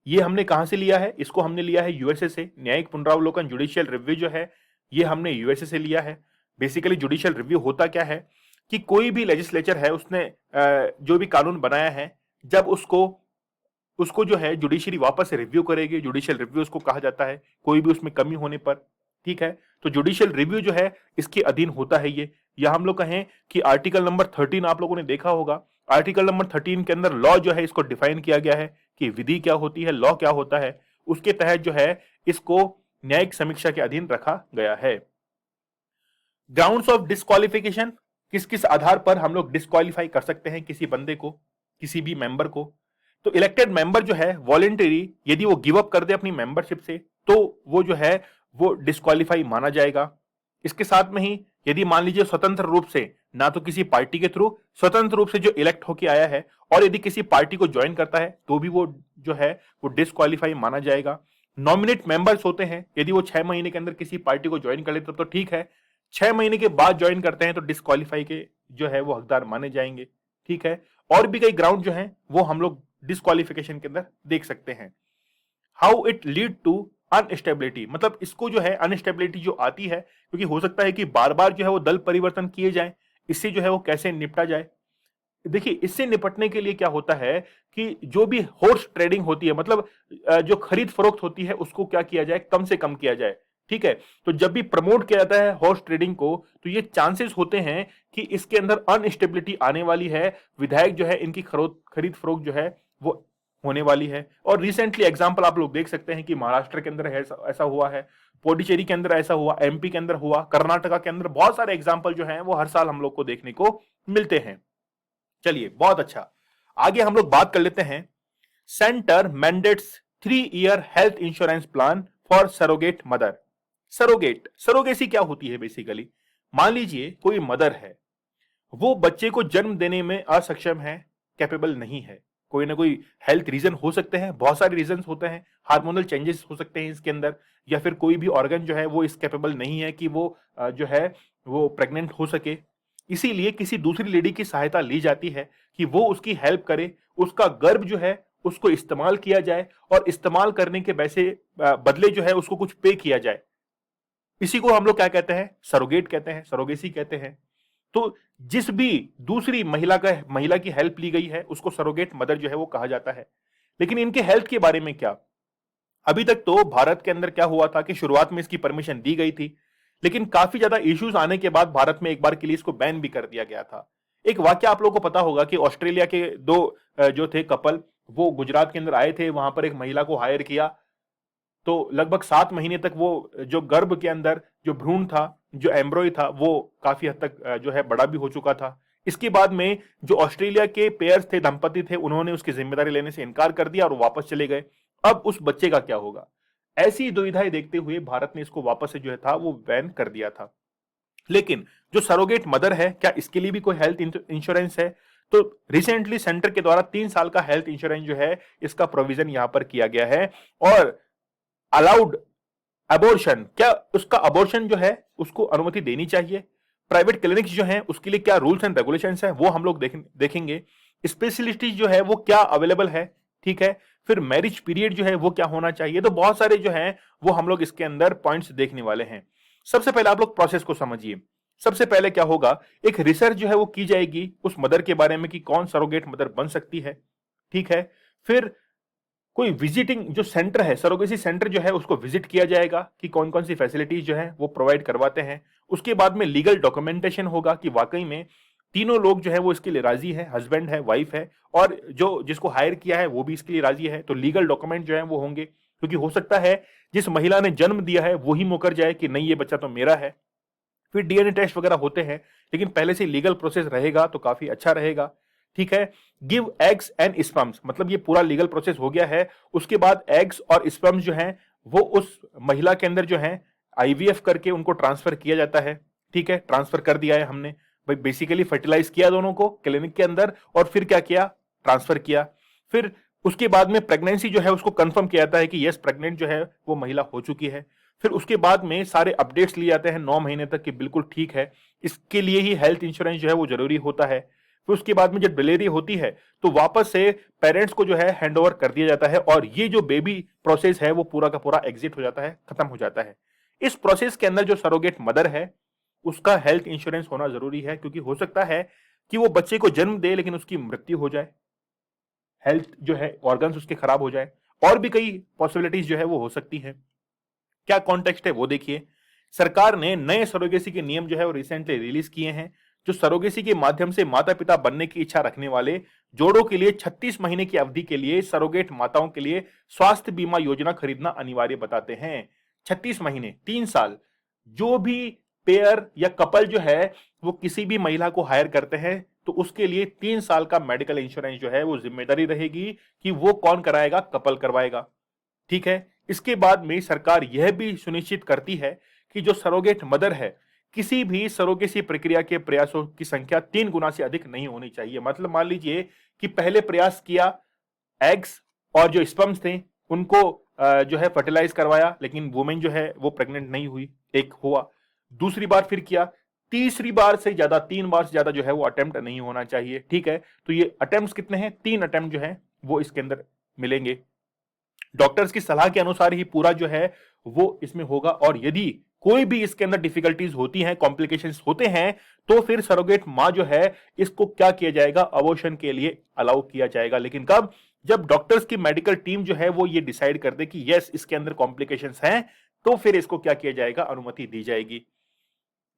ये हमने कहां से लिया है? इसको हमने लिया है यूएसए से। न्यायिक पुनरावलोकन जुडिशियल रिव्यू जो है ये हमने यूएसए से लिया है। बेसिकली जुडिशियल रिव्यू होता क्या है कि कोई भी लेजिस्लेचर है उसने जो भी कानून बनाया है, जब उसको उसको जो है जुडिशरी वापस से रिव्यू करेगी, जुडिशियल रिव्यू उसको कहा जाता है, कोई भी उसमें कमी होने पर। ठीक है, तो जुडिशियल रिव्यू जो है इसके अधीन होता है ये। या हम लोग कहें कि आर्टिकल नंबर 13 आप लोगों ने देखा होगा, आर्टिकल नंबर 13 के अंदर लॉ जो है इसको डिफाइन किया गया है कि विधि क्या होती है, लॉ क्या होता है। उसके तहत जो है इसको न्यायिक समीक्षा के अधीन रखा गया है। ग्राउंड्स ऑफ डिस्क्वालिफिकेशन, किस किस आधार पर हम लोग डिस्क्वालीफाई कर सकते हैं किसी बंदे को, किसी भी मेंबर को? तो इलेक्टेड मेंबर जो है वॉलेंटरी यदि वो गिव अप कर दे अपनी मेंबरशिप से तो वो जो है वो डिस्क्वालीफाई माना जाएगा। इसके साथ में ही यदि मान लीजिए स्वतंत्र रूप से, ना तो किसी पार्टी के थ्रू, स्वतंत्र रूप से जो इलेक्ट होके आया है और यदि किसी पार्टी को ज्वाइन करता है तो भी वो जो है वो डिस्क्वालीफाई माना जाएगा। नॉमिनेट मेंबर्स होते हैं, यदि वो 6 महीने के अंदर किसी पार्टी को ज्वाइन कर लेते तो ठीक है, 6 महीने के बाद ज्वाइन करते हैं तो डिस्क्वालीफाई के जो है वो हकदार माने जाएंगे। ठीक है, और भी कई ग्राउंड जो हैं वो हम लोग डिस्क्वालिफिकेशन के अंदर देख सकते हैं। How it lead to instability, मतलब इसको जो है अनस्टेबिलिटी जो आती है, क्योंकि हो सकता है कि बार बार जो है वो दल परिवर्तन किए जाए, इससे जो है वो कैसे निपटा जाए? देखिए, इससे निपटने के लिए क्या होता है कि जो भी हॉर्स ट्रेडिंग होती है, मतलब जो खरीद फरोख्त होती है उसको क्या किया जाए, कम से कम किया जाए। ठीक है, तो जब भी प्रमोट किया जाता है हॉर्स ट्रेडिंग को तो ये चांसेस होते हैं कि इसके अंदर अनस्टेबिलिटी आने वाली है, विधायक जो है इनकी खरीद फरोख्त जो है वो होने वाली है। और रिसेंटली एग्जांपल आप लोग देख सकते हैं कि महाराष्ट्र के अंदर ऐसा हुआ है, पुडुचेरी के अंदर ऐसा हुआ, एमपी के अंदर हुआ, कर्नाटका के अंदर, बहुत सारे एग्जांपल जो हैं वो हर साल हम लोग को देखने को मिलते हैं। चलिए, बहुत अच्छा, आगे हम लोग बात कर लेते हैं। Centre mandates 3 year health insurance plan for surrogate mother. Surrogacy क्या होती है बेसिकली? मान लीजिए कोई मदर है, वो बच्चे को जन्म देने में असक्षम है, कैपेबल नहीं है, कोई ना कोई हेल्थ रीजन हो सकते हैं, बहुत सारे रीजन होते हैं, हार्मोनल चेंजेस हो सकते हैं इसके अंदर, या फिर कोई भी ऑर्गन जो है वो इस कैपेबल नहीं है कि वो जो है वो प्रेग्नेंट हो सके। इसीलिए किसी दूसरी लेडी की सहायता ली जाती है कि वो उसकी हेल्प करे, उसका गर्भ जो है उसको इस्तेमाल किया जाए, और इस्तेमाल करने के पैसे बदले जो है उसको कुछ पे किया जाए। इसी को हम लोग क्या कहते हैं? सरोगेट कहते हैं, सरोगेसी कहते हैं। तो जिस भी दूसरी महिला की हेल्प ली गई है उसको सरोगेट मदर जो है वो कहा जाता है। लेकिन इनके हेल्थ के बारे में क्या? अभी तक तो भारत के अंदर क्या हुआ था कि शुरुआत में इसकी परमिशन दी गई थी, लेकिन काफी ज्यादा इश्यूज आने के बाद भारत में एक बार के लिए इसको बैन भी कर दिया गया था। एक वाक्य आप लोगों को पता होगा कि ऑस्ट्रेलिया के दो जो थे कपल, वो गुजरात के अंदर आए थे, वहां पर एक महिला को हायर किया, तो लगभग 7 महीने तक वो जो गर्भ के अंदर जो भ्रूण था, जो एम्ब्रॉय था, वो काफी हद तक जो है बड़ा भी हो चुका था। इसके बाद में जो ऑस्ट्रेलिया के पेयर्स थे, दंपति थे, उन्होंने उसकी जिम्मेदारी लेने से इनकार कर दिया और वापस चले गए। अब उस बच्चे का क्या होगा? ऐसी दुविधाएं देखते हुए भारत ने इसको वापस से जो है था वो बैन कर दिया था। लेकिन जो सरोगेट मदर है, क्या इसके लिए भी कोई हेल्थ इंश्योरेंस है? तो रिसेंटली सेंटर के द्वारा 3 साल का हेल्थ इंश्योरेंस जो है इसका प्रोविजन यहां पर किया गया है। और अलाउड अबॉर्शन, क्या उसका अबॉर्शन जो है उसको अनुमति देनी चाहिए? प्राइवेट क्लिनिक्स जो हैं उसके लिए क्या रूल्स एंड रेगुलेशंस हैं वो हम लोग देखेंगे। स्पेशलिस्ट जो है वो क्या अवेलेबल है, ठीक है। फिर मैरिज पीरियड जो है वो क्या होना चाहिए। तो बहुत सारे जो हैं वो हम लोग इसके अंदर पॉइंट्स देखने वाले हैं। सबसे पहले आप लोग प्रोसेस को समझिए। सबसे पहले क्या होगा, एक रिसर्च जो है वो की जाएगी उस मदर के बारे में कि कौन सरोगेट मदर बन सकती है, ठीक है। फिर कोई विजिटिंग जो सेंटर है, सरोगेसी सेंटर जो है उसको विजिट किया जाएगा कि कौन कौन सी फैसिलिटीज जो है वो प्रोवाइड करवाते हैं। उसके बाद में लीगल डॉक्यूमेंटेशन होगा कि वाकई में तीनों लोग जो है वो इसके लिए राजी है, हस्बैंड है, वाइफ है, और जो जिसको हायर किया है वो भी इसके लिए राजी है। तो लीगल डॉक्यूमेंट जो है वो होंगे, क्योंकि हो सकता है जिस महिला ने जन्म दिया है वही मुकर जाए कि नहीं ये बच्चा तो मेरा है। फिर डीएनए टेस्ट वगैरह होते हैं, लेकिन पहले से लीगल प्रोसेस रहेगा तो काफी अच्छा रहेगा, ठीक है। गिव एग्स एंड स्पर्म्स, मतलब ये पूरा लीगल प्रोसेस हो गया है। उसके बाद एग्स और स्पर्म्स जो हैं वो उस महिला के अंदर जो है आईवीएफ करके उनको ट्रांसफर किया जाता है, ठीक है। ट्रांसफर कर दिया है हमने, भाई बेसिकली फर्टिलाइज किया दोनों को क्लिनिक के अंदर, और फिर क्या किया, ट्रांसफर किया। फिर उसके बाद में प्रेगनेंसी जो है उसको कंफर्म किया जाता है कि यस प्रेग्नेंट जो है वो महिला हो चुकी है। फिर उसके बाद में सारे अपडेट्स लिए जाते हैं 9 महीने तक कि बिल्कुल ठीक है। इसके लिए ही हेल्थ इंश्योरेंस जो है वो जरूरी होता है। फिर उसके बाद में जब डिलीवरी होती है तो वापस से पेरेंट्स को जो है हैंड ओवर कर दिया जाता है, और ये जो बेबी प्रोसेस है वो पूरा का पूरा एग्जिट हो जाता है, खत्म हो जाता है। इस प्रोसेस के अंदर जो सरोगेट मदर है उसका हेल्थ इंश्योरेंस होना जरूरी है, क्योंकि हो सकता है कि वो बच्चे को जन्म दे लेकिन उसकी मृत्यु हो जाए, हेल्थ जो है ऑर्गन्स उसके खराब हो जाए, और भी कई पॉसिबिलिटीज जो है वो हो सकती है। क्या कॉन्टेक्स्ट है वो देखिए। सरकार ने नए सरोगेसी के नियम जो है वो रिसेंटली रिलीज किए हैं, जो सरोगेसी के माध्यम से माता पिता बनने की इच्छा रखने वाले जोड़ों के लिए 36 महीने की अवधि के लिए सरोगेट माताओं के लिए स्वास्थ्य बीमा योजना खरीदना अनिवार्य बताते हैं। 36 महीने, 3 साल, जो भी पेयर या कपल जो है वो किसी भी महिला को हायर करते हैं तो उसके लिए 3 साल का मेडिकल इंश्योरेंस जो है वो जिम्मेदारी रहेगी कि वो कौन कराएगा, कपल करवाएगा, ठीक है। इसके बाद में सरकार यह भी सुनिश्चित करती है कि जो सरोगेट मदर है, किसी भी सरोगेसी प्रक्रिया के प्रयासों की संख्या 3 गुना से अधिक नहीं होनी चाहिए। मतलब मान लीजिए कि पहले प्रयास किया, एग्स और जो स्पर्म्स थे उनको जो है फर्टिलाइज करवाया, लेकिन वुमेन जो है वो प्रेग्नेंट नहीं हुई, एक हुआ। दूसरी बार फिर किया, तीसरी बार से ज्यादा, 3 बार से ज्यादा जो है वो अटेम्प्ट नहीं होना चाहिए, ठीक है। तो ये अटेम्प्ट कितने हैं? 3 अटेम्प्ट जो है वो इसके अंदर मिलेंगे। डॉक्टर्स की सलाह के अनुसार ही पूरा जो है वो इसमें होगा, और यदि कोई भी इसके अंदर डिफिकल्टीज होती हैं, कॉम्प्लिकेशंस होते हैं, तो फिर सरोगेट मां जो है इसको क्या किया जाएगा, अबॉर्शन के लिए अलाउ किया जाएगा। लेकिन कब? जब डॉक्टर्स की मेडिकल टीम जो है वो ये डिसाइड कर दे कि यस इसके अंदर कॉम्प्लिकेशंस हैं, तो फिर इसको क्या किया जाएगा, अनुमति दी जाएगी।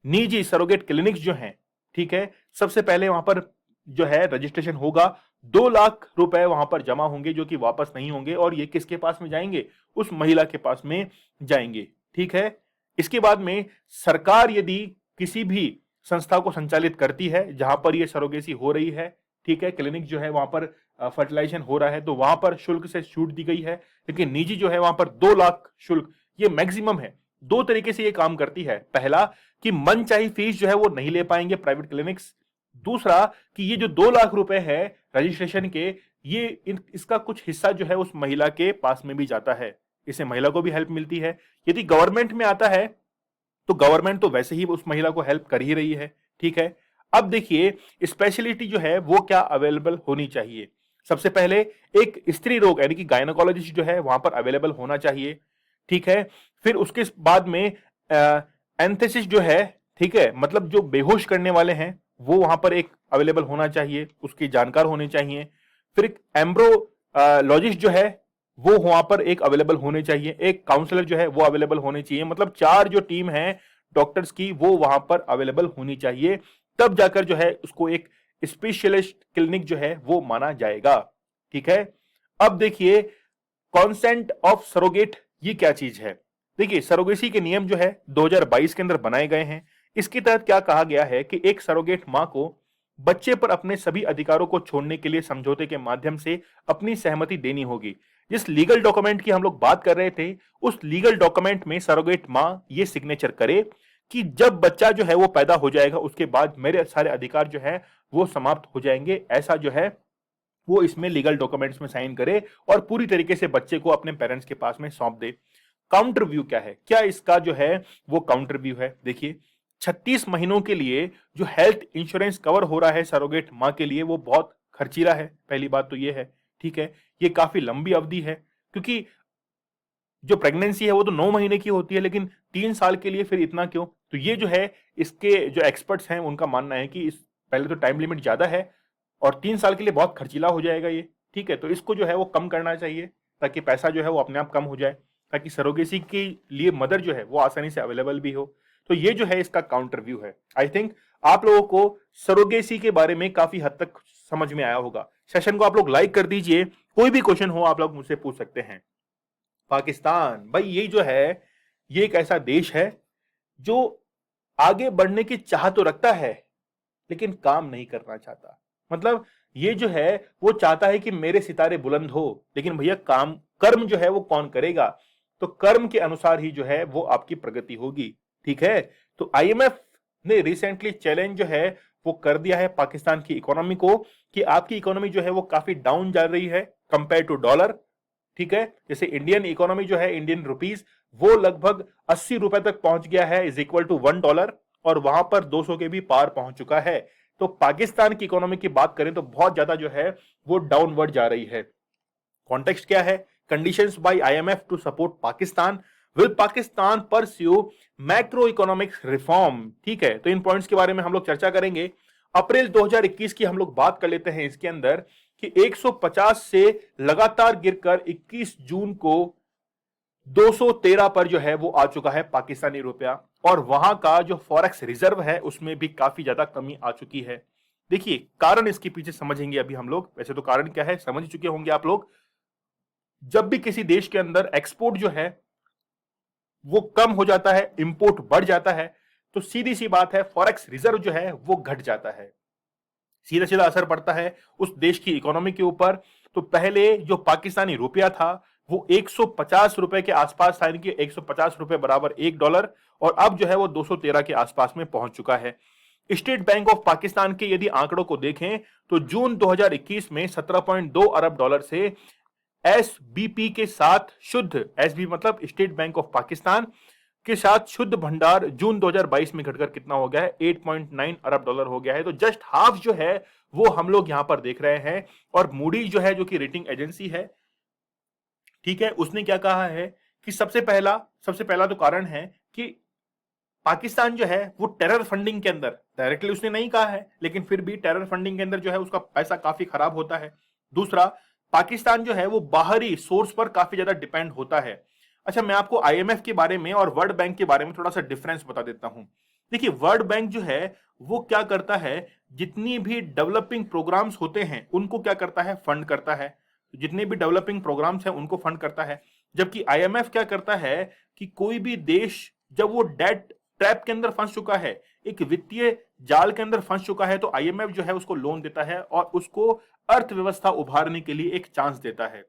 निजी सरोगेट क्लिनिक्स जो हैं, ठीक है, सबसे पहले वहां पर जो है रजिस्ट्रेशन होगा, 2 लाख रुपए वहां पर जमा होंगे जो कि वापस नहीं होंगे, और ये किसके पास में जाएंगे? उस महिला के पास में जाएंगे। ठीक है। इसके बाद में सरकार यदि किसी भी संस्था को संचालित करती है जहां पर ये सरोगेसी हो रही है, ठीक है, क्लिनिक जो है वहां पर फर्टिलाइजेशन हो रहा है, तो वहां पर शुल्क से छूट दी गई है। लेकिन निजी जो है वहां पर 2 लाख शुल्क, ये मैक्सिमम है। दो तरीके से ये काम करती है। पहला कि मनचाही फीस जो है वो नहीं ले पाएंगे प्राइवेट क्लिनिक्स। दूसरा कि ये जो 2 लाख रुपए है रजिस्ट्रेशन के, ये इसका कुछ हिस्सा जो है उस महिला के पास में भी जाता है। इससे महिला को भी हेल्प मिलती है। यदि गवर्नमेंट में आता है तो गवर्नमेंट तो वैसे ही उस महिला को हेल्प कर ही रही है। ठीक है। अब देखिए स्पेशलिटी जो है वो क्या अवेलेबल होनी चाहिए। सबसे पहले एक स्त्री रोग यानी कि गायनोकोलॉजिस्ट जो है वहां पर अवेलेबल होना चाहिए। ठीक है। फिर उसके बाद में एंथेसिस जो है, ठीक है, मतलब जो बेहोश करने वाले हैं वो वहां पर एक अवेलेबल होना चाहिए, उसके जानकार होने चाहिए। फिर एम्ब्रोलॉजिस्ट जो है वो वहां पर एक अवेलेबल होने चाहिए। एक काउंसलर जो है वो अवेलेबल होने चाहिए। मतलब 4 जो टीम है डॉक्टर्स की वो वहां पर अवेलेबल होनी चाहिए। तब जाकर जो है उसको एक स्पेशलिस्ट क्लिनिक जो है वो माना जाएगा। ठीक है। अब देखिए कॉन्सेंट ऑफ सरोगेट ये क्या चीज है। देखिए सरोगेसी के नियम जो है 2022 के अंदर बनाए गए हैं। इसके तहत क्या कहा गया है कि एक सरोगेट मां को बच्चे पर अपने सभी अधिकारों को छोड़ने के लिए समझौते के माध्यम से अपनी सहमति देनी होगी। जिस लीगल डॉक्यूमेंट की हम लोग बात कर रहे थे, उस लीगल डॉक्यूमेंट में सरोगेट मां ये सिग्नेचर करे कि जब बच्चा जो है वो पैदा हो जाएगा उसके बाद मेरे सारे अधिकार जो है वो समाप्त हो जाएंगे। ऐसा जो है वो इसमें लीगल डॉक्यूमेंट्स में साइन करे और पूरी तरीके से बच्चे को अपने पेरेंट्स के पास में सौंप दे। काउंटर व्यू क्या है, क्या इसका जो है वो काउंटर व्यू है। देखिए 36 महीनों के लिए जो हेल्थ इंश्योरेंस कवर हो रहा है सरोगेट मां के लिए वो बहुत खर्चीला है। पहली बात तो ये है। ठीक है। ये काफी लंबी अवधि है क्योंकि जो प्रेगनेंसी है वो तो 9 महीने की होती है, लेकिन 3 साल के लिए फिर इतना क्यों? तो ये जो है इसके जो एक्सपर्ट्स हैं उनका मानना है कि इस पहले तो टाइम लिमिट ज्यादा है और 3 साल के लिए बहुत खर्चीला हो जाएगा ये। ठीक है। तो इसको जो है वो कम करना चाहिए ताकि पैसा जो है वो अपने आप कम हो जाए, ताकि सरोगेसी के लिए मदर जो है वो आसानी से अवेलेबल भी हो। तो ये जो है इसका काउंटर व्यू है। आई थिंक आप लोगों को सरोगेसी के बारे में काफी हद तक समझ में आया होगा। सेशन को आप लोग लाइक कर दीजिए। कोई भी क्वेश्चन हो आप लोग मुझसे पूछ सकते हैं। पाकिस्तान भाई ये जो है ये एक ऐसा देश है जो आगे बढ़ने की चाह तो रखता है लेकिन काम नहीं करना चाहता। मतलब ये जो है वो चाहता है कि मेरे सितारे बुलंद हो, लेकिन भैया काम कर्म जो है वो कौन करेगा? तो कर्म के अनुसार ही जो है वो आपकी प्रगति होगी। ठीक है। तो आईएमएफ ने रिसेंटली चैलेंज जो है वो कर दिया है पाकिस्तान की इकोनॉमी को कि आपकी इकोनॉमी जो है वो काफी डाउन जा रही है कंपेयर टू डॉलर। ठीक है। जैसे इंडियन इकोनॉमी जो है इंडियन रुपीस वो लगभग 80 रुपए तक पहुंच गया है, इज इक्वल टू $1, और वहां पर 200 के भी पार पहुंच चुका है। तो पाकिस्तान की इकोनॉमी की बात करें तो बहुत ज्यादा जो है वो डाउनवर्ड जा रही है। कॉन्टेक्स्ट क्या है? Conditions by IMF to support Pakistan. Will Pakistan pursue macro economics reform? ठीक है। तो इन पॉइंट्स के बारे में हम लोग चर्चा करेंगे। अप्रैल 2021 की हम लोग बात कर लेते हैं इसके अंदर कि 150 से लगातार गिरकर 21 जून को 213 पर जो है वो आ चुका है पाकिस्तानी रुपया, और वहां का जो फॉरेक्स रिजर्व है उसमें भी काफी ज्यादा कमी आ चुकी है। देखिए कारण इसके पीछे समझेंगे अभी हम लोग। वैसे तो कारण क्या है समझ चुके होंगे आप लोग। जब भी किसी देश के अंदर एक्सपोर्ट जो है वो कम हो जाता है, इंपोर्ट बढ़ जाता है, तो सीधी सी बात है फॉरेक्स रिजर्व जो है वो घट जाता है। सीधा सीधा असर पड़ता है उस देश की इकोनॉमी के ऊपर। तो पहले जो पाकिस्तानी रुपया था वो 150 रुपए के आसपास था, यानी कि 150 रुपए बराबर $1, और अब जो है वो 213 के आसपास में पहुंच चुका है। स्टेट बैंक ऑफ पाकिस्तान के यदि आंकड़ों को देखें तो जून 2021 में 17.2 अरब डॉलर से एसबीपी के साथ शुद्ध, एसबी मतलब स्टेट बैंक ऑफ पाकिस्तान के साथ शुद्ध भंडार जून 2022 में घटकर कितना हो गया है? 8.9 अरब डॉलर हो गया है। तो जस्ट हाफ जो है वो हम लोग यहां पर देख रहे हैं। और मूडी जो है जो कि रेटिंग एजेंसी है, ठीक है, उसने क्या कहा है कि सबसे पहला तो कारण है कि पाकिस्तान जो है वो टेरर फंडिंग के अंदर, डायरेक्टली उसने नहीं कहा है लेकिन फिर भी टेरर फंडिंग के अंदर जो है उसका पैसा काफी खराब होता है। दूसरा, पाकिस्तान जो है वो बाहरी सोर्स पर काफी ज्यादा डिपेंड होता है। अच्छा, मैं आपको आईएमएफ के बारे में और वर्ल्ड बैंक के बारे में थोड़ा सा डिफरेंस बता देता हूं। देखिए वर्ल्ड बैंक जो है वो क्या करता है, जितनी भी डेवलपिंग प्रोग्राम्स होते हैं उनको क्या करता है, फंड करता है। जितने भी डेवलपिंग प्रोग्राम्स हैं उनको फंड करता है। जबकि आईएमएफ क्या करता है कि कोई भी देश जब वो डेट ट्रैप के अंदर फंस चुका है, एक वित्तीय जाल के अंदर फंस चुका है, तो आईएमएफ जो है उसको लोन देता है और उसको अर्थव्यवस्था उभारने के लिए एक चांस देता है।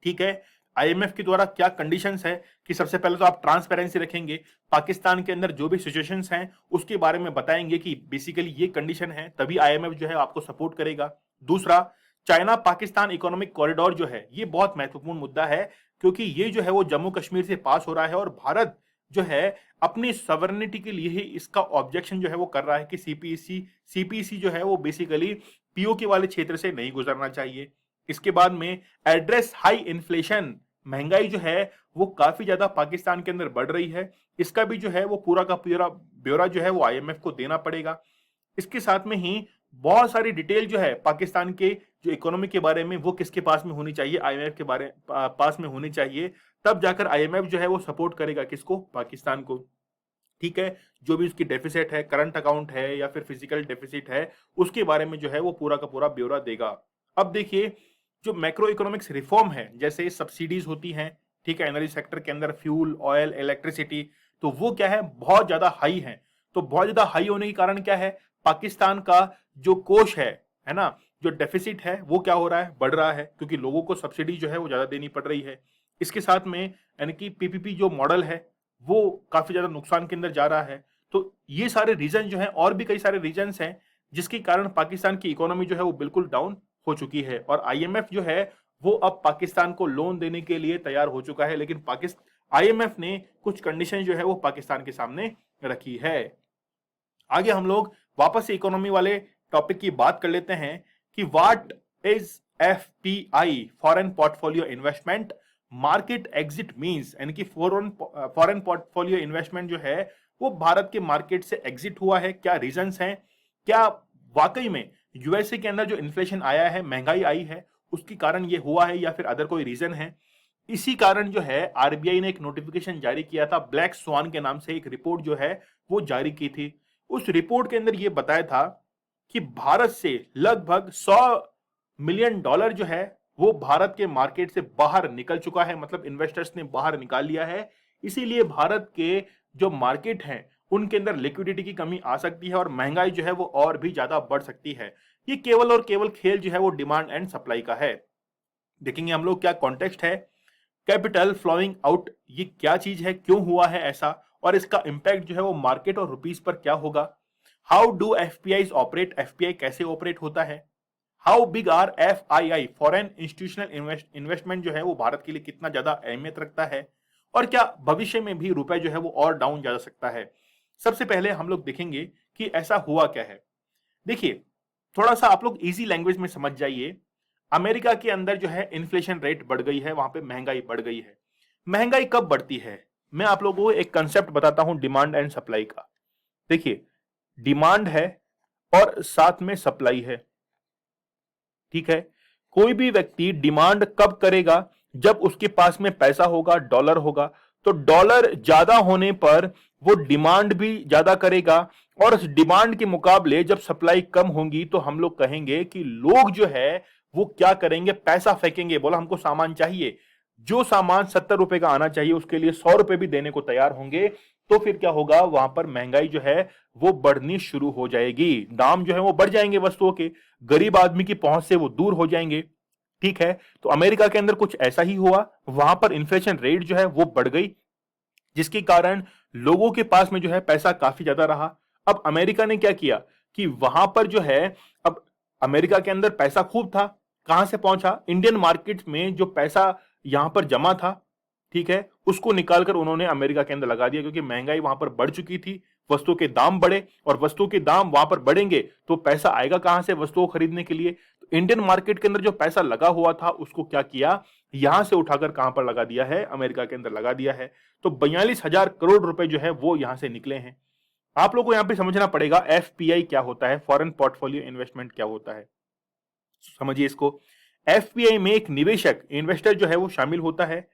ठीक है, आईएमएफ के द्वारा क्या कंडीशंस है कि सबसे पहले तो आप ट्रांसपेरेंसी रखेंगे, पाकिस्तान के अंदर जो भी सिचुएशंस हैं उसके बारे में बताएंगे कि बेसिकली ये कंडीशन है, तभी आईएमएफ जो है आपको सपोर्ट करेगा। दूसरा, चाइना पाकिस्तान इकोनॉमिक कॉरिडोर जो है ये बहुत महत्वपूर्ण मुद्दा है, क्योंकि ये जो है वो जम्मू कश्मीर से पास हो रहा है और भारत जो है अपनी सवर्निटी के लिए ही इसका ऑब्जेक्शन जो है वो कर रहा है कि सीपीईसी जो है वो बेसिकली पीओके वाले क्षेत्र से नहीं गुजरना चाहिए। इसके बाद में एड्रेस हाई इन्फ्लेशन, महंगाई जो है वो काफी ज्यादा पाकिस्तान के अंदर बढ़ रही है, इसका भी जो है वो पूरा का पूरा ब्यौरा जो है वो आईएमएफ को देना पड़ेगा। इसके साथ में ही बहुत सारी डिटेल जो है पाकिस्तान के जो इकोनॉमी के बारे में वो किसके पास में होनी चाहिए, आईएमएफ के पास में होनी चाहिए, तब जाकर आईएमएफ जो है वो सपोर्ट करेगा किसको, पाकिस्तान को। ठीक है, जो भी उसकी डेफिसिट है, करंट अकाउंट है या फिर फिजिकल डेफिसिट है, उसके बारे में जो है वो पूरा का पूरा ब्यौरा देगा। अब देखिए, जो मैक्रो इकोनॉमिक्स रिफॉर्म है, जैसे सब्सिडीज होती हैं, ठीक है, एनर्जी सेक्टर के अंदर फ्यूल, ऑयल, इलेक्ट्रिसिटी, तो वो क्या है, बहुत ज्यादा हाई है। तो बहुत ज्यादा हाई होने के कारण क्या है, पाकिस्तान का जो कोष है ना, जो डेफिसिट है वो क्या हो रहा है, बढ़ रहा है, क्योंकि लोगों को सब्सिडी जो है वो ज्यादा देनी पड़ रही है। इसके साथ में यानी कि पीपीपी जो मॉडल है वो काफी ज्यादा नुकसान के अंदर जा रहा है। तो ये सारे रीजन जो है, और भी कई सारे रीजंस हैं जिसके कारण पाकिस्तान की इकोनॉमी जो है वो बिल्कुल डाउन हो चुकी है। और आईएमएफ जो है वो अब पाकिस्तान को लोन देने के लिए तैयार हो चुका है, लेकिन आईएमएफ ने कुछ कंडीशन जो है वो पाकिस्तान के सामने रखी है। आगे हम लोग वापस से इकोनॉमी वाले टॉपिक की बात कर लेते हैं कि what is FPI, foreign portfolio investment market exit means, यानी कि फॉरेन पोर्टफोलियो इन्वेस्टमेंट जो है वो भारत के मार्केट से एग्जिट हुआ है। क्या रीजंस हैं, क्या वाकई में यूएसए के अंदर जो इन्फ्लेशन आया है, महंगाई आई है, उसके कारण ये हुआ है या फिर अदर कोई रीजन है। इसी कारण जो है आरबीआई ने एक नोटिफिकेशन जारी किया था, ब्लैक स्वान के नाम से एक रिपोर्ट जो है वो जारी की थी। उस रिपोर्ट के अंदर ये बताया था कि भारत से लगभग 100 मिलियन डॉलर जो है वो भारत के मार्केट से बाहर निकल चुका है, मतलब इन्वेस्टर्स ने बाहर निकाल लिया है। इसीलिए भारत के जो मार्केट हैं उनके अंदर लिक्विडिटी की कमी आ सकती है और महंगाई जो है वो और भी ज्यादा बढ़ सकती है। ये केवल और केवल खेल जो है वो डिमांड एंड सप्लाई का है। देखेंगे हम लोग क्या कॉन्टेक्स्ट है, कैपिटल फ्लोइंग आउट ये क्या चीज है, क्यों हुआ है ऐसा, और इसका इंपैक्ट जो है वो मार्केट और रुपीस पर क्या होगा। How do FPI operate, FPI कैसे ऑपरेट होता है। How big are FII, foreign institutional investment जो है वो भारत के लिए कितना ज्यादा अहमियत रखता है, और क्या भविष्य में भी रुपए जो है वो और डाउन जा सकता है। सबसे पहले हम लोग देखेंगे कि ऐसा हुआ क्या है। देखिए, थोड़ा सा आप लोग इजी लैंग्वेज में समझ जाइए। अमेरिका के अंदर जो है इन्फ्लेशन रेट बढ़ गई है, वहां पे महंगाई बढ़ गई है। महंगाई कब बढ़ती है, मैं आप लोगों को एक कंसेप्ट बताता हूं डिमांड एंड सप्लाई का। देखिए, डिमांड है और साथ में सप्लाई है, ठीक है। कोई भी व्यक्ति डिमांड कब करेगा, जब उसके पास में पैसा होगा, डॉलर होगा, तो डॉलर ज्यादा होने पर वो डिमांड भी ज्यादा करेगा, और उस डिमांड के मुकाबले जब सप्लाई कम होगी तो हम लोग कहेंगे कि लोग जो है वो क्या करेंगे, पैसा फेंकेंगे। बोला हमको सामान चाहिए, जो सामान 70 रुपए का आना चाहिए उसके लिए 100 रुपए भी देने को तैयार होंगे, तो फिर क्या होगा, वहां पर महंगाई जो है वो बढ़नी शुरू हो जाएगी, दाम जो है वो बढ़ जाएंगे वस्तुओं के, गरीब आदमी की पहुंच से वो दूर हो जाएंगे। ठीक है, तो अमेरिका के अंदर कुछ ऐसा ही हुआ, वहां पर इन्फ्लेशन रेट जो है वो बढ़ गई, जिसके कारण लोगों के पास में जो है पैसा काफी ज्यादा रहा। अब अमेरिका ने क्या किया कि वहां पर जो है, अब अमेरिका के अंदर पैसा खूब था, कहां से पहुंचा, इंडियन मार्केट में जो पैसा यहां पर जमा था, ठीक है, उसको निकालकर उन्होंने अमेरिका के अंदर लगा दिया, क्योंकि महंगाई वहां पर बढ़ चुकी थी, वस्तुओं के दाम बढ़े, और वस्तुओं के दाम वहां पर बढ़ेंगे तो पैसा आएगा कहां से वस्तुओं को खरीदने के लिए। तो इंडियन मार्केट के अंदर जो पैसा लगा हुआ था उसको क्या किया, यहां से उठाकर कहां पर लगा दिया है, अमेरिका के अंदर लगा दिया है। तो 42,000 करोड़ रुपए जो है वो यहां से निकले हैं। आप लोग को यहां पे समझना पड़ेगा एफपीआई क्या होता है, फॉरेन पोर्टफोलियो इन्वेस्टमेंट क्या होता है, समझिए इसको। एफपीआई में एक निवेशक, इन्वेस्टर जो है वो शामिल होता है,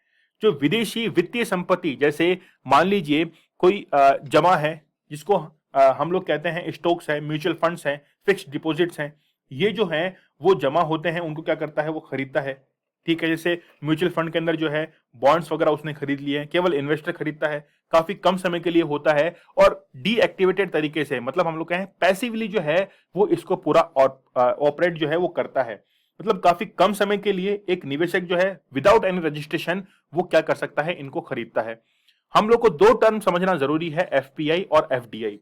जो विदेशी वित्तीय संपत्ति, जैसे मान लीजिए कोई जमा है जिसको हम लोग कहते हैं स्टॉक्स है, म्यूचुअल फंड्स हैं, फिक्स्ड डिपॉजिट्स हैं, ये जो हैं वो जमा होते हैं, उनको क्या करता है वो खरीदता है। ठीक है, जैसे म्यूचुअल फंड के अंदर जो है बॉन्ड्स वगैरह उसने खरीद लिए हैं, केवल इन्वेस्टर खरीदता है, काफी कम समय के लिए होता है और डीएक्टिवेटेड तरीके से, मतलब हम लोग कहें पैसिवली जो है वो इसको पूरा ऑपरेट जो है वो करता है। मतलब काफी कम समय के लिए एक निवेशक जो है विदाउट एनी रजिस्ट्रेशन वो क्या कर सकता है, इनको खरीदता है। हम लोग को दो टर्म समझना जरूरी है, एफपीआई और एफडीआई।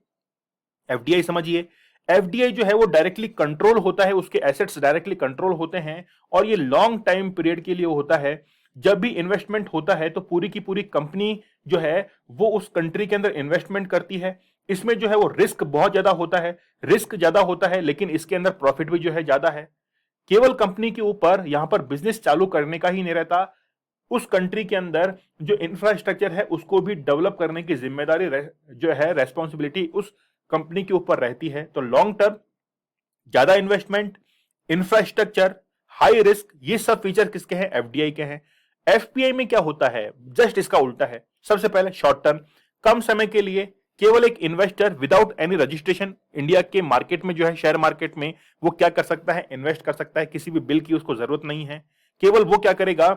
एफडीआई समझिए, एफडीआई जो है वो डायरेक्टली कंट्रोल होता है, उसके एसेट्स डायरेक्टली कंट्रोल होते हैं और ये लॉन्ग टाइम पीरियड के लिए होता है। जब भी इन्वेस्टमेंट होता है तो पूरी की पूरी कंपनी जो है वो उस कंट्री के अंदर इन्वेस्टमेंट करती है। इसमें जो है वो रिस्क बहुत ज्यादा होता है, रिस्क ज्यादा होता है, लेकिन इसके अंदर प्रॉफिट भी जो है ज्यादा है। केवल कंपनी के ऊपर यहां पर बिजनेस चालू करने का ही नहीं रहता, उस कंट्री के अंदर जो इंफ्रास्ट्रक्चर है उसको भी डेवलप करने की जिम्मेदारी जो है, रेस्पॉन्सिबिलिटी उस कंपनी के ऊपर रहती है। तो लॉन्ग टर्म, ज्यादा इन्वेस्टमेंट, इंफ्रास्ट्रक्चर, हाई रिस्क, ये सब फीचर किसके हैं, एफडीआई के हैं। एफपीआई में क्या होता है, जस्ट इसका उल्टा है। सबसे पहले शॉर्ट टर्म, कम समय के लिए केवल एक investor without any registration India के मार्केट में जो है, शेयर मार्केट में वो क्या कर सकता है, इन्वेस्ट कर सकता है, किसी भी बिल की उसको जरूरत नहीं है। केवल वो क्या करेगा,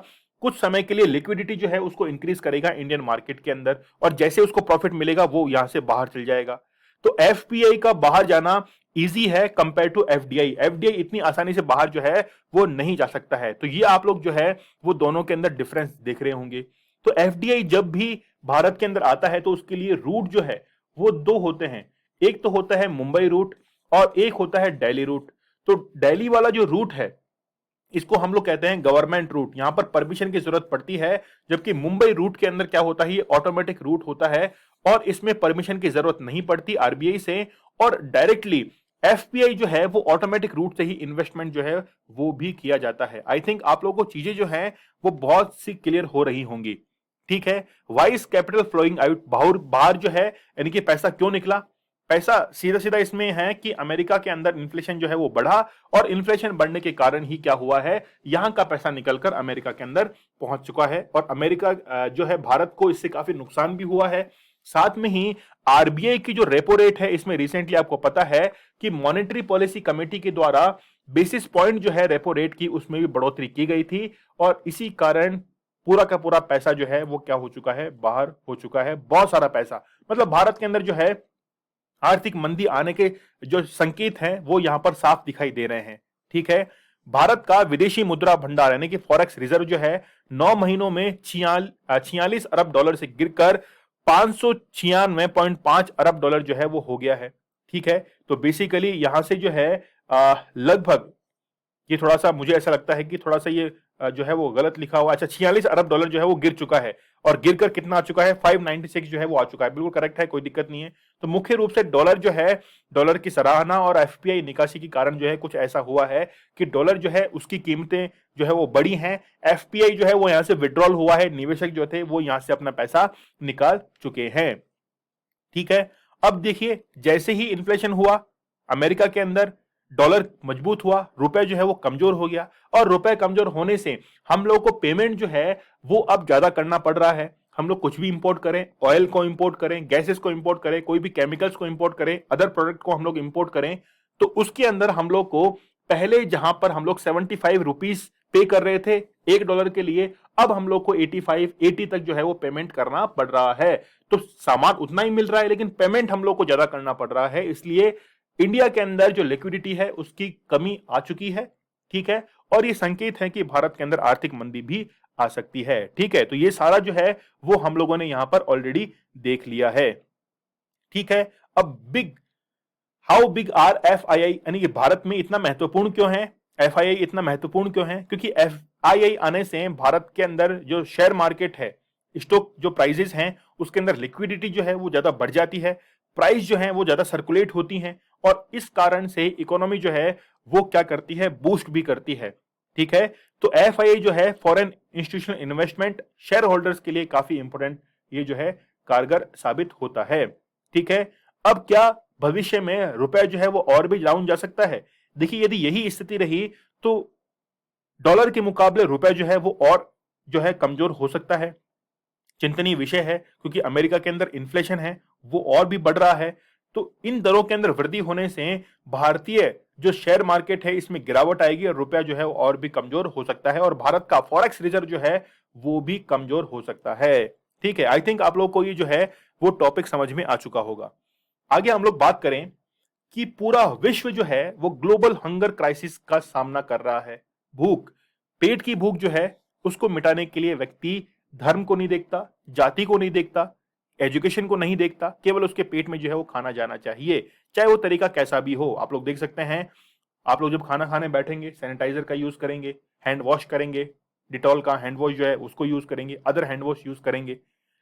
कुछ समय के लिए लिक्विडिटी जो है उसको इंक्रीज करेगा इंडियन मार्केट के अंदर, और जैसे उसको प्रॉफिट मिलेगा वो यहां से बाहर चल जाएगा। तो एफपीआई का बाहर जाना इजी है कंपेयर टू एफडीआई। एफडीआई इतनी आसानी से बाहर जो है वो नहीं जा सकता है। तो ये आप लोग जो है वो दोनों के अंदर डिफरेंस देख रहे होंगे। तो एफडीआई जब भी भारत के अंदर आता है तो उसके लिए रूट जो है वो दो होते हैं, एक तो होता है मुंबई रूट और एक होता है दिल्ली रूट। तो दिल्ली वाला जो रूट है इसको हम लोग कहते हैं गवर्नमेंट रूट, यहां पर परमिशन की जरूरत पड़ती है। जबकि मुंबई रूट के अंदर क्या होता है, ये ऑटोमेटिक रूट होता है और इसमें परमिशन की जरूरत नहीं पड़ती आरबीआई से, और डायरेक्टली एफपीआई जो है वो ऑटोमेटिक रूट से ही इन्वेस्टमेंट जो है वो भी किया जाता है। आई थिंक आप लोगों को चीजें जो है वो बहुत सी क्लियर हो रही होंगी। ठीक है, why is capital flowing out, बाहर बाहर जो है यानी कि पैसा क्यों निकला। पैसा सीधा सीधा इसमें है कि अमेरिका के अंदर इन्फ्लेशन जो है वो बढ़ा, और इन्फ्लेशन बढ़ने के कारण ही क्या हुआ है, यहां का पैसा निकलकर अमेरिका के अंदर पहुंच चुका है, और अमेरिका जो है भारत को इससे काफी नुकसान भी हुआ है। साथ में ही आरबीआई की जो रेपो रेट है, इसमें रिसेंटली आपको पता है कि मॉनेटरी पॉलिसी कमेटी के द्वारा बेसिस पॉइंट जो है रेपो रेट की उसमें भी बढ़ोतरी की गई थी, और इसी कारण पूरा का पूरा पैसा जो है वो क्या हो चुका है, बाहर हो चुका है, बहुत सारा पैसा। मतलब भारत के अंदर जो है आर्थिक मंदी आने के जो संकेत हैं वो यहां पर साफ दिखाई दे रहे हैं। ठीक है, भारत का विदेशी मुद्रा भंडार यानी कि फॉरेक्स रिजर्व जो है 9 महीनों में 46 अरब डॉलर से गिरकर 596.5 अरब डॉलर जो है वो हो गया है। ठीक है, तो बेसिकली यहां से जो है लगभग, ये थोड़ा सा मुझे ऐसा लगता है कि थोड़ा सा ये जो है वो गलत लिखा हुआ। अच्छा, 46 अरब डॉलर जो है वो गिर चुका है, और गिरकर कितना आ चुका है, 596 जो है वो आ चुका है। बिल्कुल करेक्ट है, कोई दिक्कत नहीं है। तो मुख्य रूप से डॉलर जो है, डॉलर की सराहना और एफपीआई निकासी के कारण जो है कुछ ऐसा हुआ है कि डॉलर जो है उसकी कीमतें जो है वो बढ़ी हैं, एफपीआई जो है वो यहां से विड्रॉल हुआ है, निवेशक जो थे वो यहां से अपना पैसा निकाल चुके हैं। ठीक है, अब देखिए जैसे ही इन्फ्लेशन हुआ अमेरिका के अंदर, डॉलर मजबूत हुआ, रुपए जो है वो कमजोर हो गया, और रुपए कमजोर होने से हम लोग को पेमेंट जो है वो अब ज्यादा करना पड़ रहा है। हम लोग कुछ भी इंपोर्ट करें, ऑयल को इंपोर्ट करें, गैसेस को इंपोर्ट करें, कोई भी केमिकल्स को इंपोर्ट करें, अदर प्रोडक्ट को हम लोग इंपोर्ट करें, तो उसके अंदर हम लोग को पहले जहां पर हम लोग 75 रुपीज पे कर रहे थे $1 के लिए, अब हम लोग को 85 80 तक जो है वो पेमेंट करना पड़ रहा है। तो सामान उतना ही मिल रहा है लेकिन पेमेंट हम लोग को ज्यादा करना पड़ रहा है, इसलिए इंडिया के अंदर जो लिक्विडिटी है उसकी कमी आ चुकी है। ठीक है, और ये संकेत है कि भारत के अंदर आर्थिक मंदी भी आ सकती है। ठीक है, तो ये सारा जो है वो हम लोगों ने यहां पर ऑलरेडी देख लिया है। ठीक है, अब हाउ बिग आर एफआईआई, यानी कि भारत में इतना महत्वपूर्ण क्यों है, एफआईआई इतना महत्वपूर्ण क्यों है, क्योंकि एफआईआई आने से भारत के अंदर जो शेयर मार्केट है, स्टॉक जो प्राइजेस हैं उसके अंदर लिक्विडिटी जो है वो ज्यादा बढ़ जाती है, प्राइस जो है वो ज्यादा सर्कुलेट होती हैं, और इस कारण से इकोनॉमी जो है वो क्या करती है, बूस्ट भी करती है। ठीक है, तो एफआईआई जो है foreign institutional investment share holders के लिए काफी इंपोर्टेंट ये जो है कारगर साबित होता है। ठीक है, अब क्या भविष्य में रुपए जो है वो और भी डाउन जा सकता है। देखिए यदि यही स्थिति रही तो डॉलर के मुकाबले रुपए जो है वो और जो है कमजोर हो सकता है, चिंतनीय विषय है, क्योंकि अमेरिका के अंदर इन्फ्लेशन है वो और भी बढ़ रहा है। तो इन दरों के अंदर वृद्धि होने से भारतीय जो शेयर मार्केट है इसमें गिरावट आएगी और रुपया जो है और भी कमजोर हो सकता है और भारत का फॉरेक्स रिजर्व जो है वो भी कमजोर हो सकता है। ठीक है, आई थिंक आप लोग को ये जो है वो टॉपिक समझ में आ चुका होगा। आगे हम लोग बात करें कि पूरा विश्व जो है वो ग्लोबल हंगर क्राइसिस का सामना कर रहा है। भूख, पेट की भूख जो है उसको मिटाने के लिए व्यक्ति धर्म को नहीं देखता, जाति को नहीं देखता, एजुकेशन को नहीं देखता, केवल उसके पेट में जो है वो खाना जाना चाहिए, चाहे वो तरीका कैसा भी हो। आप लोग देख सकते हैं, आप लोग जब खाना खाने बैठेंगे सैनिटाइजर का यूज करेंगे, हैंड वॉश करेंगे, डिटॉल का हैंड वॉश जो है उसको यूज करेंगे, अदर हैंड वॉश यूज करेंगे।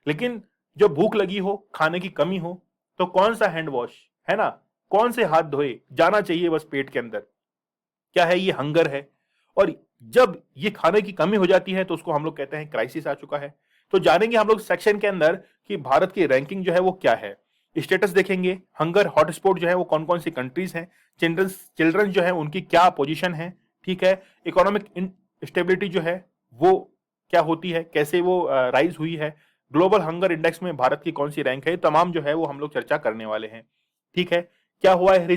लेकिन जब भूख लगी हो, खाने की कमी हो, तो कौन सा हैंड वॉश, है ना, कौन से हाथ धोए, जाना चाहिए बस पेट के अंदर। क्या है ये? हंगर है। और जब ये खाने की कमी हो जाती है तो उसको हम लोग कहते हैं क्राइसिस आ चुका है। तो जानेंगे हम लोग सेक्शन के अंदर कि भारत की रैंकिंग जो है वो क्या है, स्टेटस देखेंगे, हंगर हॉटस्पॉट जो है वो कौन कौन सी कंट्रीज हैं, चिल्ड्रन जो है उनकी क्या पोजीशन है, ठीक है, इकोनॉमिक स्टेबिलिटी जो है वो क्या होती है, कैसे वो राइज हुई है, ग्लोबल हंगर इंडेक्स में भारत की कौन सी रैंक है, तमाम जो है वो हम लोग चर्चा करने वाले हैं। ठीक है, क्या हुआ है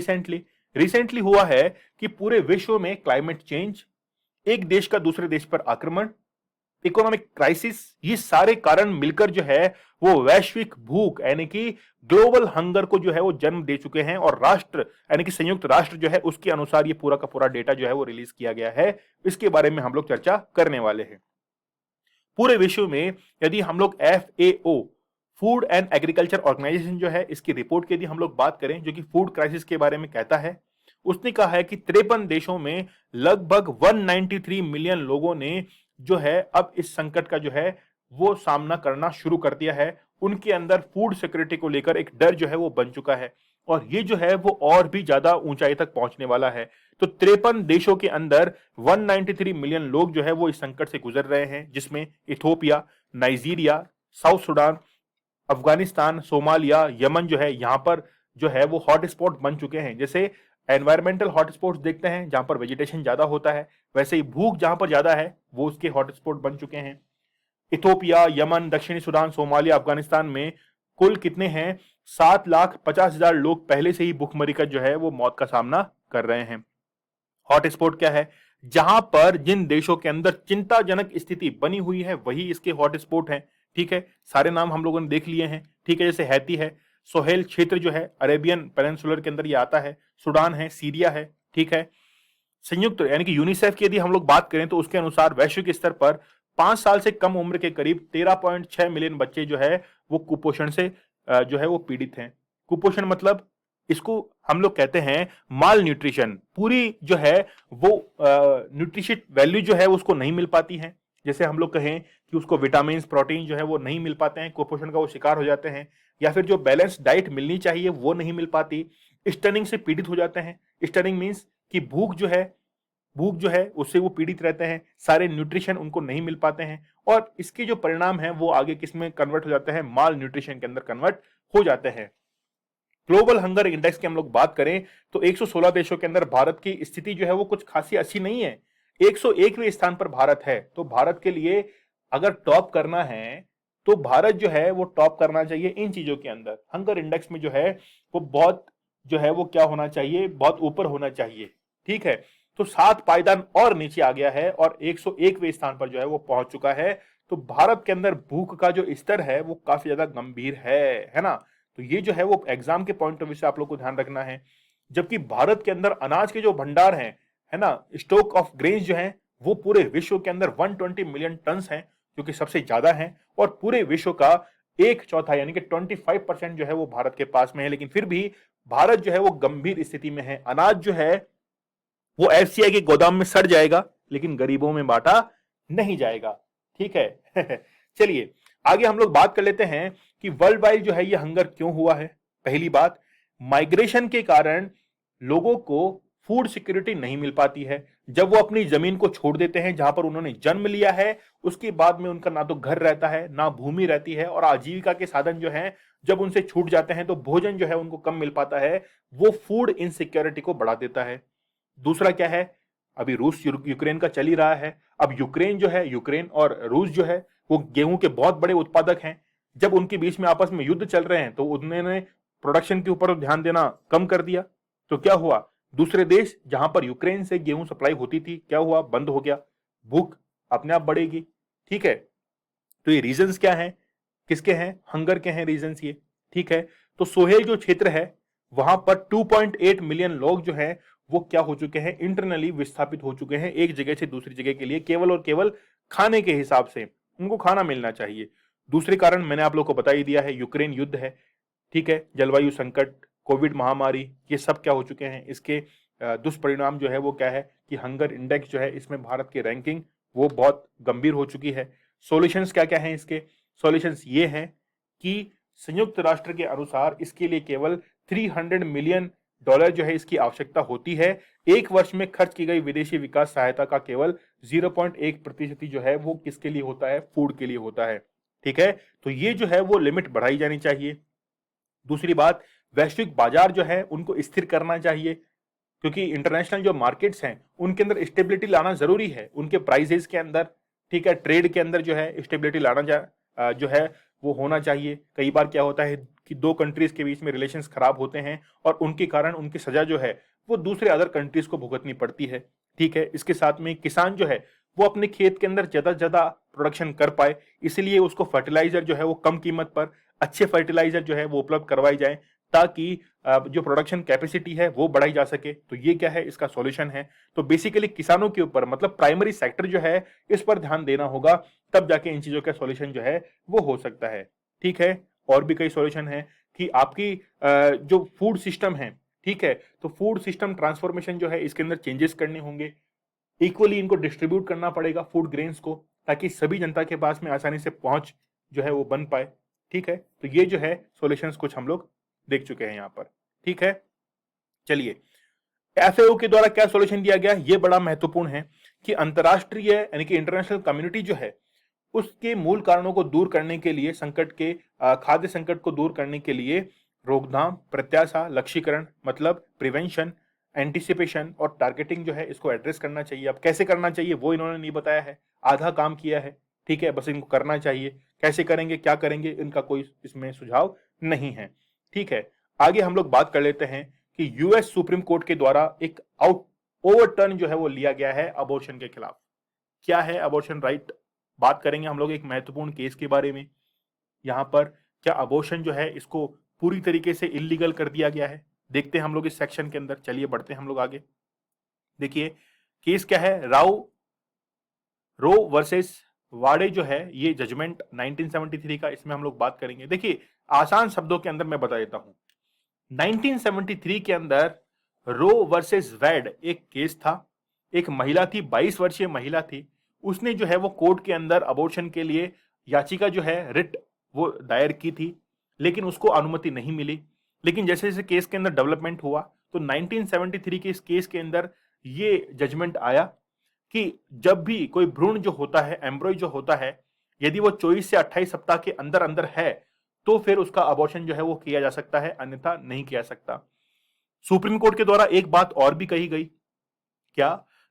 रिसेंटली हुआ है कि पूरे विश्व में क्लाइमेट चेंज, एक देश का दूसरे देश पर आक्रमण, इकोनॉमिक क्राइसिस, ये सारे कारण मिलकर जो है वो वैश्विक भूख यानी कि ग्लोबल हंगर को जो है वो जन्म दे चुके हैं। और राष्ट्र यानी कि संयुक्त राष्ट्र जो है उसके अनुसार ये पूरा का पूरा डेटा जो है वो रिलीज किया गया है। इसके बारे में हम लोग चर्चा करने वाले हैं। पूरे विश्व में यदि हम लोग FAO, food and agriculture organisation जो है इसकी रिपोर्ट की यदि हम लोग बात करें, जो कि फूड क्राइसिस के बारे में कहता है, उसने कहा है कि 53 देशों में लगभग 193 मिलियन लोगों ने जो है अब इस संकट का जो है वो सामना करना शुरू कर दिया है। उनके अंदर फूड सिक्योरिटी को लेकर एक डर जो है वो बन चुका है और ये जो है वो और भी ज्यादा ऊंचाई तक पहुंचने वाला है। तो 53 देशों के अंदर 193 मिलियन लोग जो है वो इस संकट से गुजर रहे हैं, जिसमें Ethiopia, Nigeria, south Sudan, Afghanistan, Somalia, Yemen जो है यहाँ पर जो है वो हॉटस्पॉट बन चुके हैं। जैसे एनवायरमेंटल हॉटस्पॉट्स देखते हैं जहां पर वेजिटेशन ज्यादा होता है, वैसे ही भूख जहां पर ज्यादा है वो उसके हॉटस्पॉट बन चुके हैं। इथोपिया, यमन, दक्षिणी सुडान, सोमालिया, अफगानिस्तान में कुल कितने हैं? 7,50,000 लोग पहले से ही भूखमरी का जो है वो मौत का सामना कर रहे हैं। हॉटस्पॉट क्या है? जहां पर जिन देशों के अंदर चिंताजनक स्थिति बनी हुई है वही इसके हॉटस्पॉट हैं। ठीक है, सारे नाम हम लोगों ने देख लिए हैं। ठीक है, जैसे हैती है, सोहेल क्षेत्र जो है अरेबियन पेनिनसुलर के अंदर ये आता है, सुडान है, सीरिया है। ठीक है, संयुक्त यानी कि यूनिसेफ की यदि हम लोग बात करें तो उसके अनुसार वैश्विक स्तर पर 5 साल से कम उम्र के करीब 13.6 मिलियन बच्चे जो है वो कुपोषण से जो है वो पीड़ित हैं। कुपोषण मतलब इसको हम लोग कहते हैं माल न्यूट्रिशन। पूरी जो है वो न्यूट्रिशियस वैल्यू जो है उसको नहीं मिल पाती है। जैसे हम लोग कहें कि उसको विटामिन, प्रोटीन जो है वो नहीं मिल पाते हैं, कुपोषण का वो शिकार हो जाते हैं, या फिर जो बैलेंस डाइट मिलनी चाहिए वो नहीं मिल पाती, स्टनिंग से पीड़ित हो जाते हैं। स्टनिंग मीन्स कि भूख जो है उससे वो पीड़ित रहते हैं, सारे न्यूट्रिशन उनको नहीं मिल पाते हैं और इसके जो परिणाम है वो आगे किस में कन्वर्ट हो जाते हैं? माल न्यूट्रिशन के अंदर कन्वर्ट हो जाते हैं। ग्लोबल हंगर इंडेक्स की हम लोग बात करें तो 116 देशों के अंदर भारत की स्थिति जो है वो कुछ खासी अच्छी नहीं है। 101वें स्थान पर भारत है। तो भारत के लिए अगर टॉप करना है तो भारत जो है वो टॉप करना चाहिए इन चीजों के अंदर। हंगर इंडेक्स में जो है वो बहुत जो है वो क्या होना चाहिए? बहुत ऊपर होना चाहिए। ठीक है, तो 7 पायदान और नीचे आ गया है और 101वें स्थान पर जो है वो पहुंच चुका है। तो भारत के अंदर भूख का जो स्तर है वो काफी ज्यादा गंभीर है ना। तो ये जो है वो एग्जाम के पॉइंट ऑफ व्यू से आप लोग को ध्यान रखना है। जबकि भारत के अंदर अनाज के जो भंडार हैं, है ना, स्टॉक ऑफ ग्रेन्स जो है वो पूरे विश्व के अंदर 120 मिलियन टन है, जो कि सबसे ज्यादा है। और पूरे विश्व का 1/4 यानी कि 25% जो है वो भारत के पास में है। लेकिन फिर भी भारत जो है वो गंभीर स्थिति में है। अनाज जो है वो FCI के गोदाम में सड़ जाएगा लेकिन गरीबों में बांटा नहीं जाएगा। ठीक है चलिए आगे हम लोग बात कर लेते हैं कि वर्ल्ड वाइड जो है ये हंगर क्यों हुआ है। पहली बात, माइग्रेशन के कारण लोगों को फूड सिक्योरिटी नहीं मिल पाती है। जब वो अपनी जमीन को छोड़ देते हैं जहां पर उन्होंने जन्म लिया है, उसके बाद में उनका ना तो घर रहता है ना भूमि रहती है और आजीविका के साधन जो हैं जब उनसे छूट जाते हैं तो भोजन जो है उनको कम मिल पाता है। वो फूड इनसिक्योरिटी को बढ़ा देता है। दूसरा क्या है? अभी रूस यूक्रेन का चल ही रहा है। अब यूक्रेन और रूस जो है वो गेहूं के बहुत बड़े उत्पादक हैं। जब उनके बीच में आपस में युद्ध चल रहे हैं तो उन्होंने प्रोडक्शन के ऊपर ध्यान देना कम कर दिया। तो क्या हुआ, दूसरे देश जहां पर यूक्रेन से गेहूं सप्लाई होती थी, क्या हुआ, बंद हो गया। भूख अपने आप बढ़ेगी। ठीक है, तो ये रीजंस क्या हैं, किसके हैं, हंगर के हैं रीजंस ये। ठीक है, तो सोहेल जो क्षेत्र है वहां पर 2.8 मिलियन लोग जो हैं वो क्या हो चुके हैं, इंटरनली विस्थापित हो चुके हैं एक जगह से दूसरी जगह के लिए, केवल और केवल खाने के हिसाब से। उनको खाना मिलना चाहिए। दूसरे कारण मैंने आप लोग को बता ही दिया है, यूक्रेन युद्ध है। ठीक है, जलवायु संकट, कोविड महामारी, ये सब क्या हो चुके हैं, इसके दुष्परिणाम जो है वो क्या है कि हंगर इंडेक्स जो है इसमें भारत की रैंकिंग वो बहुत गंभीर हो चुकी है। सॉल्यूशंस क्या क्या हैं इसके, सॉल्यूशंस ये हैं कि संयुक्त राष्ट्र के अनुसार इसके लिए केवल 300 मिलियन डॉलर जो है इसकी आवश्यकता होती है। एक वर्ष में खर्च की गई विदेशी विकास सहायता का केवल 0.1% जो है वो किसके लिए होता है, फूड के लिए होता है। ठीक है, तो ये जो है वो लिमिट बढ़ाई जानी चाहिए। दूसरी बात, वैश्विक बाजार जो है उनको स्थिर करना चाहिए, क्योंकि इंटरनेशनल जो मार्केट्स हैं उनके अंदर स्टेबिलिटी लाना जरूरी है, उनके प्राइसेस के अंदर। ठीक है, ट्रेड के अंदर जो है स्टेबिलिटी लाना जो है वो होना चाहिए। कई बार क्या होता है कि दो कंट्रीज के बीच में रिलेशंस खराब होते हैं और उनके कारण उनकी सजा जो है वो दूसरे अदर कंट्रीज को भुगतनी पड़ती है। ठीक है, इसके साथ में किसान जो है वो अपने खेत के अंदर ज्यादा से ज्यादा प्रोडक्शन कर पाए, इसलिए उसको फर्टिलाइजर जो है वो कम कीमत पर अच्छे फर्टिलाइजर जो है वो उपलब्ध करवाई जाए, ताकि जो प्रोडक्शन कैपेसिटी है वो बढ़ाई जा सके। तो ये क्या है, इसका सॉल्यूशन है। तो बेसिकली किसानों के ऊपर, मतलब प्राइमरी सेक्टर जो है इस पर ध्यान देना होगा, तब जाके इन चीजों का सॉल्यूशन जो है वो हो सकता है। ठीक है, और भी कई सॉल्यूशन है कि आपकी जो फूड सिस्टम है, ठीक है, तो फूड सिस्टम ट्रांसफॉर्मेशन जो है इसके अंदर चेंजेस करने होंगे। इक्वली इनको डिस्ट्रीब्यूट करना पड़ेगा फूड ग्रेन्स को, ताकि सभी जनता के पास में आसानी से पहुंच जो है वो बन पाए। ठीक है, तो ये जो है सॉल्यूशंस कुछ हम लोग देख चुके हैं यहां पर। ठीक है, चलिए, एफएओ के द्वारा क्या सॉल्यूशन दिया गया, ये बड़ा महत्वपूर्ण है कि अंतरराष्ट्रीय यानी कि इंटरनेशनल कम्युनिटी जो है उसके मूल कारणों को दूर करने के लिए, संकट के खाद्य संकट को दूर करने के लिए रोकथाम, प्रत्याशा, लक्ष्यीकरण मतलब प्रिवेंशन, एंटिसिपेशन और टारगेटिंग जो है इसको एड्रेस करना चाहिए। अब कैसे करना चाहिए वो इन्होंने नहीं बताया है, आधा काम किया है। ठीक है, बस इनको करना चाहिए, कैसे करेंगे, क्या करेंगे, इनका कोई इसमें सुझाव नहीं है। ठीक है, आगे हम लोग बात कर लेते हैं कि यूएस सुप्रीम कोर्ट के द्वारा एक ओवरटर्न जो है वो लिया गया है अबॉर्शन के खिलाफ। क्या है अबॉर्शन राइट, बात करेंगे हम लोग एक महत्वपूर्ण केस के बारे में। यहां पर क्या अबॉर्शन जो है इसको पूरी तरीके से इलीगल कर दिया गया है, देखते हैं हम लोग इस सेक्शन के अंदर। चलिए बढ़ते हैं हम लोग आगे। देखिए केस क्या है, रो वर्सेस वाडे जो है ये जजमेंट 1973 का, इसमें हम लोग बात करेंगे। देखिए आसान शब्दों के अंदर मैं बता देता हूं, 1973 के अंदर रो वर्सेस वेड एक केस था। एक महिला थी, 22 वर्षीय महिला थी, उसने जो है वो कोर्ट के अंदर अबॉर्शन के लिए याचिका जो है रिट वो दायर की थी, लेकिन उसको अनुमति नहीं मिली। लेकिन जैसे जैसे केस के अंदर डेवलपमेंट हुआ तो 1973 के इस केस के अंदर ये जजमेंट आया कि जब भी कोई भ्रूण जो होता है, एम्ब्रॉय जो होता है, यदि वो 24 से 28 सप्ताह के अंदर अंदर है तो फिर उसका अबॉर्शन जो है वो किया जा सकता है, अन्यथा नहीं किया सकता। सुप्रीम कोर्ट के द्वारा एक बात और भी कही गई, क्या,